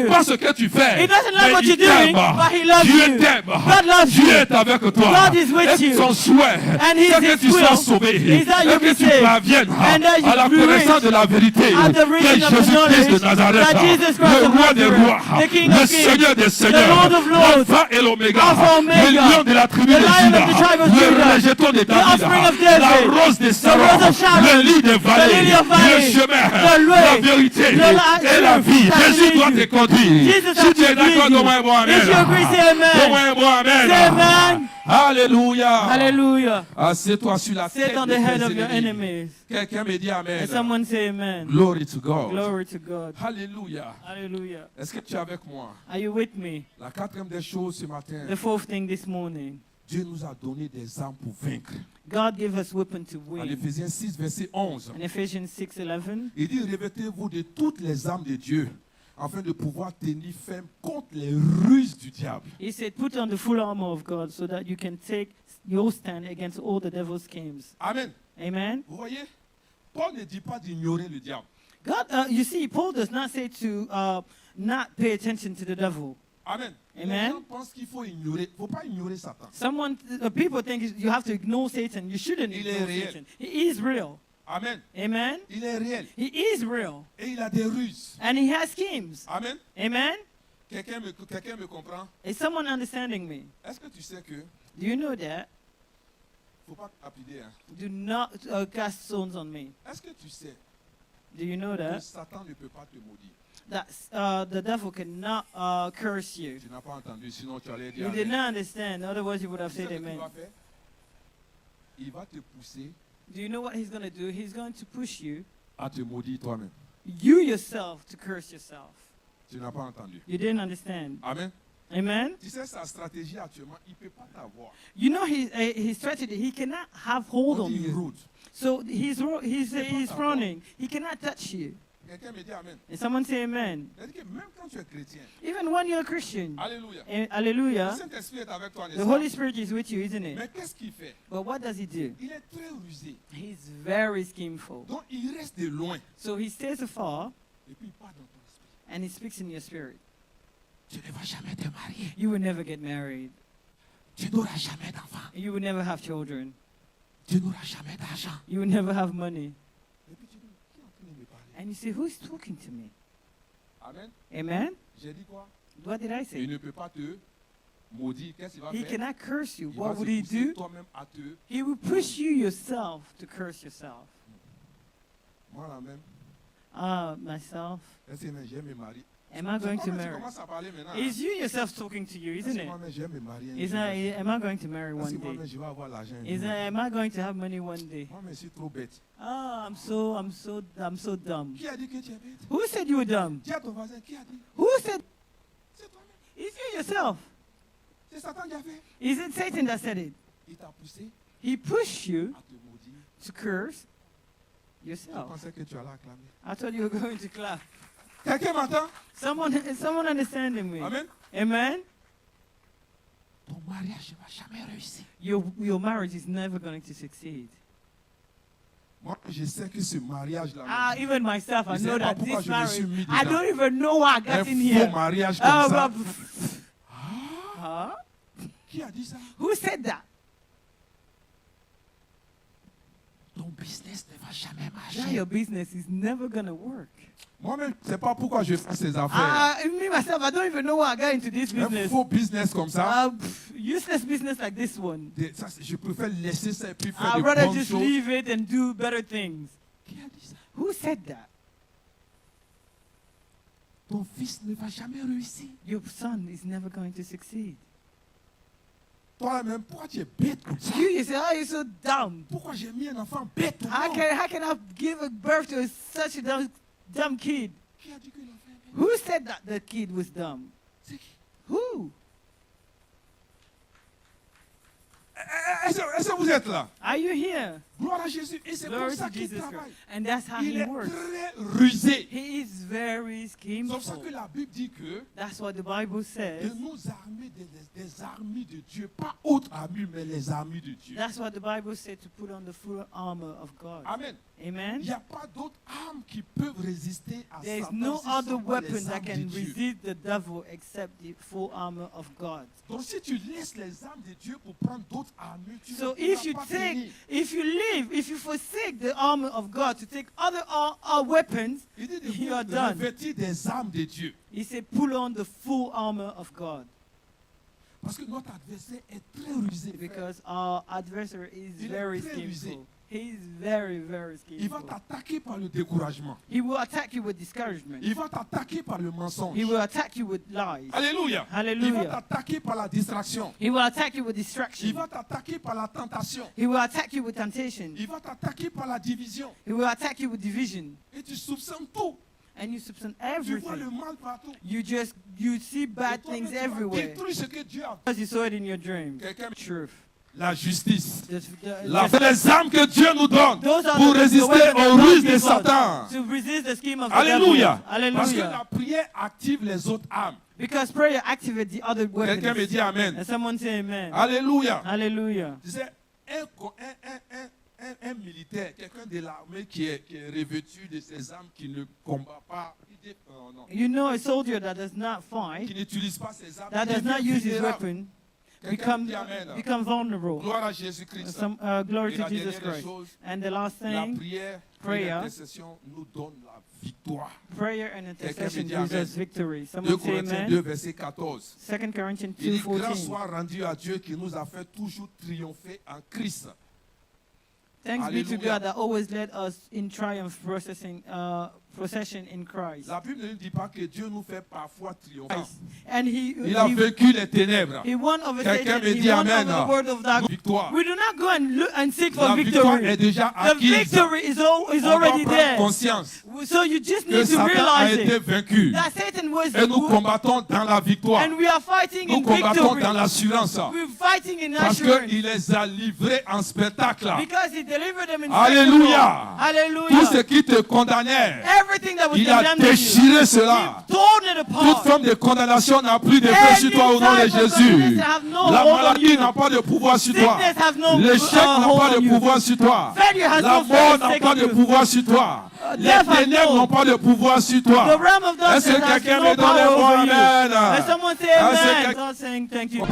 n'aime pas ce que tu fais. He doesn't like Mais what il you're doing, t'aime. But he loves Dieu you. t'aime. God loves Dieu you. est avec toi. God is with Et you. son souhait, And c'est que his tu sois will sauvé. is that you Et que be tu saved. parviennes And that you à la be connaissance rich de la vérité. at the Que reason of the Jésus-Christ de knowledge Nazareth, that Jesus Christ le of roi des Nazareth, rois, the King le of kings, Seigneur des the seigneurs, Lord of lords, l'Alpha et l'Oméga, Alpha Omega, le lion de la tribu the de Lion of the Juda, tribe of le Judah, rejeton de the David, offspring of la David, rose des the Sarons, rose of Sharon, le lit des the vallées, lily of le valley, chemin, the way, la vérité the light, et la vie. that Jésus leads doit you. te conduire. Jesus Si has tu es to d'accord, lead you. donne-moi un bon amen. If you agree, say amen. Donne-moi un bon amen. Say amen. Alléluia. Hallelujah. Assieds-toi sur la Sit tête on de the head tes of your ennemis. enemies. Quelqu'un me dit amen. And someone say amen. Glory to God. Glory to God. Alléluia. Hallelujah. Est-ce que tu es avec moi? Are you with me? La quatrième des choses ce matin, The fourth thing this morning. Dieu nous a donné des armes pour vaincre. God gave us weapon to En win. Éphésiens 6, verset 11, In Ephesians 6:11, il dit revêtez-vous de toutes les armes de Dieu afin de pouvoir tenir ferme contre les ruses du diable. he said, put on the full armor of God so that you can take your stand against all the devil's schemes. Amen. Amen. Vous voyez, Paul ne dit pas d'ignorer le diable. God, you see, Paul does not say to not pay attention to the devil. Amen. Amen. Les gens pensent qu'il faut ignorer. Il ne faut pas ignorer Satan. People think you have to ignore Satan. You shouldn't Il est ignore réel. Satan. He is real. Amen. Amen. Il est réel. He is real. Et il a des ruses. And he has schemes. Amen. Amen. Quelqu'un me comprend? Is someone understanding me? Est-ce que tu sais que Do you know that? faut pas appuyer, hein? Do not cast stones on me. Est-ce que tu sais Do you know que that? Satan ne peut pas te maudire? That the devil cannot curse you. Tu n'as pas entendu, sinon tu allais dire You did amen. not understand. Otherwise, you would have Tu sais said ce qu'il amen. va faire? Il va te pousser Do you know what he's going to do? He's going to push you, à te maudire toi-même. you yourself, to curse yourself. Tu n'as pas entendu. You didn't understand. Amen. Amen. Tu sais, sa stratégie actuellement, il ne peut pas t'avoir. You know his strategy. He cannot have hold On on dit you. route. So he's running. He cannot touch you. Quelqu'un me dit amen. And someone say amen. C'est-à-dire que même quand tu es chrétien, Even when you're a Christian. alléluia, Eh, le hallelujah. Saint-Esprit est avec toi, The n'est-ce Holy pas? Spirit is with you, isn't it? Mais qu'est-ce qu'il fait? But what does he do? Il est très rusé. He's very schemeful. Donc il reste de loin. So he stays afar Et puis il part dans ton esprit. and he speaks in your spirit. Tu ne vas jamais te marier. You will never get married. Tu n'auras jamais d'enfant. You will never have children. Tu n'auras jamais d'argent. You will never have money. Et puis tu dis, qui est en train de me parler? And you say, who's talking to me? Amen. Amen? J'ai dit quoi? What did I Il say? ne peut pas te maudire. Qu'est-ce qu'il va He faire? cannot curse you. Il va What se would he pousser do? toi-même à te. He will push you yourself to curse yourself. Moi là même. Myself. Est-ce que j'aime me marier? Am I going to Tu marry? commences à parler maintenant. It's you yourself talking to you, Est-ce isn't que it? moi-même j'aime me marier? Is that, am I going to marry Est-ce one que day? moi-même je vais avoir l'argent? un Is jour? that, am I going to have money one day? Moi-même je suis trop bête. Oh, I'm so dumb. Qui a dit que tu es bête? Who said you were dumb? Dis à ton voisin, qui a dit? Who said? C'est toi-même. It's you yourself. C'est Satan qui a fait. Is it Satan that said it? Il t'a poussé He pushed you à te maudire. to curse Je yourself. pensais que tu allais acclamer. I thought you were going to clap. Quelqu'un m'entend? Someone understanding me? Amen. Amen? Ton mariage ne va jamais réussir. Your marriage is never going to succeed. Moi, je sais que ce mariage-là, Even myself, I Je know sais pas that pourquoi this je me suis marriage, mis I dedans. don't even know how I un got in faux here. mariage comme Oh, ça. huh? Qui a dit ça? Who said that? Ton business ne va jamais That marcher. your business is never going to work. Moi-même, je ne sais pas pourquoi je fais ces affaires. Me, myself, I don't even know how I got into this Un business. faux business comme ça. Useless business like this one. Ça, je préfère laisser ça et puis faire I'd de rather bonnes just choses. leave it and do better things. Qui a dit ça? Who said that? Ton fils ne va jamais réussir. Your son is never going to succeed. Toi-même, pourquoi tu es bête comme ça? You say, oh, you're so dumb. Pourquoi j'ai mis un enfant bête au How monde? can I give a birth to such a dumb kid? Qui a dit que l'enfant est bête? Who said that the kid was dumb? C'est qui? Who? Est-ce que vous êtes là? Are you here? Gloire à Jésus. Et c'est comme Glory ça to qu'il Jesus Christ. travaille. And that's how Il he est works. très rusé. He is very C'est pour ça schemeful. que la Bible dit que That's what the Bible de says. nous armer des armées de Dieu, pas autres armures, mais les armures de Dieu. That's what the Bible said, to put on the full armor of God. Amen. Il Amen. n'y a pas d'autres armes qui peuvent résister à There's Satan. no si ce other sont pas les weapon that armes de can Dieu. resist the devil except the full armor of God. Donc si tu laisses les armes de Dieu pour prendre d'autres armures, tu So ne if pourras you pas take, tenir. if you leave, if you forsake the armor of God to take other weapons, Il dit de you are vous done. revêtir des armes de Dieu. He said, pull on the full armor of God. Parce que notre adversaire est très rusé. frère. Because our adversary is Il est very très rusé. schemeful. He is very, very Il va schemeful. t'attaquer par le découragement. He will attack you with discouragement. Il va t'attaquer par le mensonge. He will attack you with lies. Alléluia. Il va Hallelujah. t'attaquer par la distraction. He will attack you with Il distraction. va t'attaquer par la tentation. He will attack you with temptation. Il va t'attaquer par la division. He will attack you with division. Et tu soupçonnes tout. And you soupçon Tu vois le everything. mal partout. You see bad Et toi-même, things tu vas everywhere. détruire ce que Dieu a fait. Because you saw it in your dreams. Quelqu'un me- Truth. La justice. The- Les armes que Dieu nous donne Those are pour the résister weapons that aux God ruses de gives us Satan. to resist the scheme of the Alléluia. devil. Parce que la Hallelujah. prière active les autres armes. Because prayer activates the other Quelqu'un me weapons. dit Amen. And someone say amen. Alléluia. Hallelujah. Tu sais, un militaire, quelqu'un de l'armée qui est revêtu de ses armes, qui ne combat pas, non, You know, a soldier that does not qui fight, n'utilise pas ses armes, that il does not devient use his vulnérable. weapon, Quelqu'un become dit Amen. vulnerable. Gloire à Jésus-Christ. Glory Et to la Jesus dernière Christ. chose, And the last la thing, prière et prayer. l'intercession nous donnent la victoire. prayer and intercession dit gives amen. us victory. 2 Someone say Corinthiens 2, amen. verset 14. 2 Corinthians Il dit, grâce 2:14. soit rendu à Dieu qui nous a fait toujours triompher en Christ. Thanks be to Hallelujah. God that always led us in triumph procession in Christ. La Bible ne dit pas que Dieu nous fait parfois triompher. And Il a vaincu les ténèbres. he won over Quelqu'un Satan. me He dit won amen. over the word of darkness. Victoire. We do not go and look and seek for La victoire est victory. déjà The acquise. victory is On doit already prendre there. conscience So you just que need to Satan a realize été it. vaincu. That Satan was Et nous the combattons dans la victoire. and we are fighting Nous in combattons victory. dans l'assurance. We're fighting in Parce assurance. qu'il les a livrés en spectacle. Because he delivered them in Alléluia. spectacle. Tout ce Hallelujah. qui te condamnait, Everything that was il a condemned you, déchiré cela. he torn it Toute apart. forme de condamnation n'a plus d'effet sur toi au nom de Any type of Jésus. condemnation have no La hold on maladie you. n'a pas de pouvoir sur toi. Sickness have no L'échec n'a hold pas on de you. pouvoir sur toi. Failure has La no mort n'a stake pas on de you. pouvoir sur toi. Les Death has ténèbres no- n'ont pas de pouvoir sur The toi. realm of darkness Est-ce que has quelqu'un no me donne power un bon over you. amen? And someone say Est-ce que amen. quelqu'un- Start saying thank you.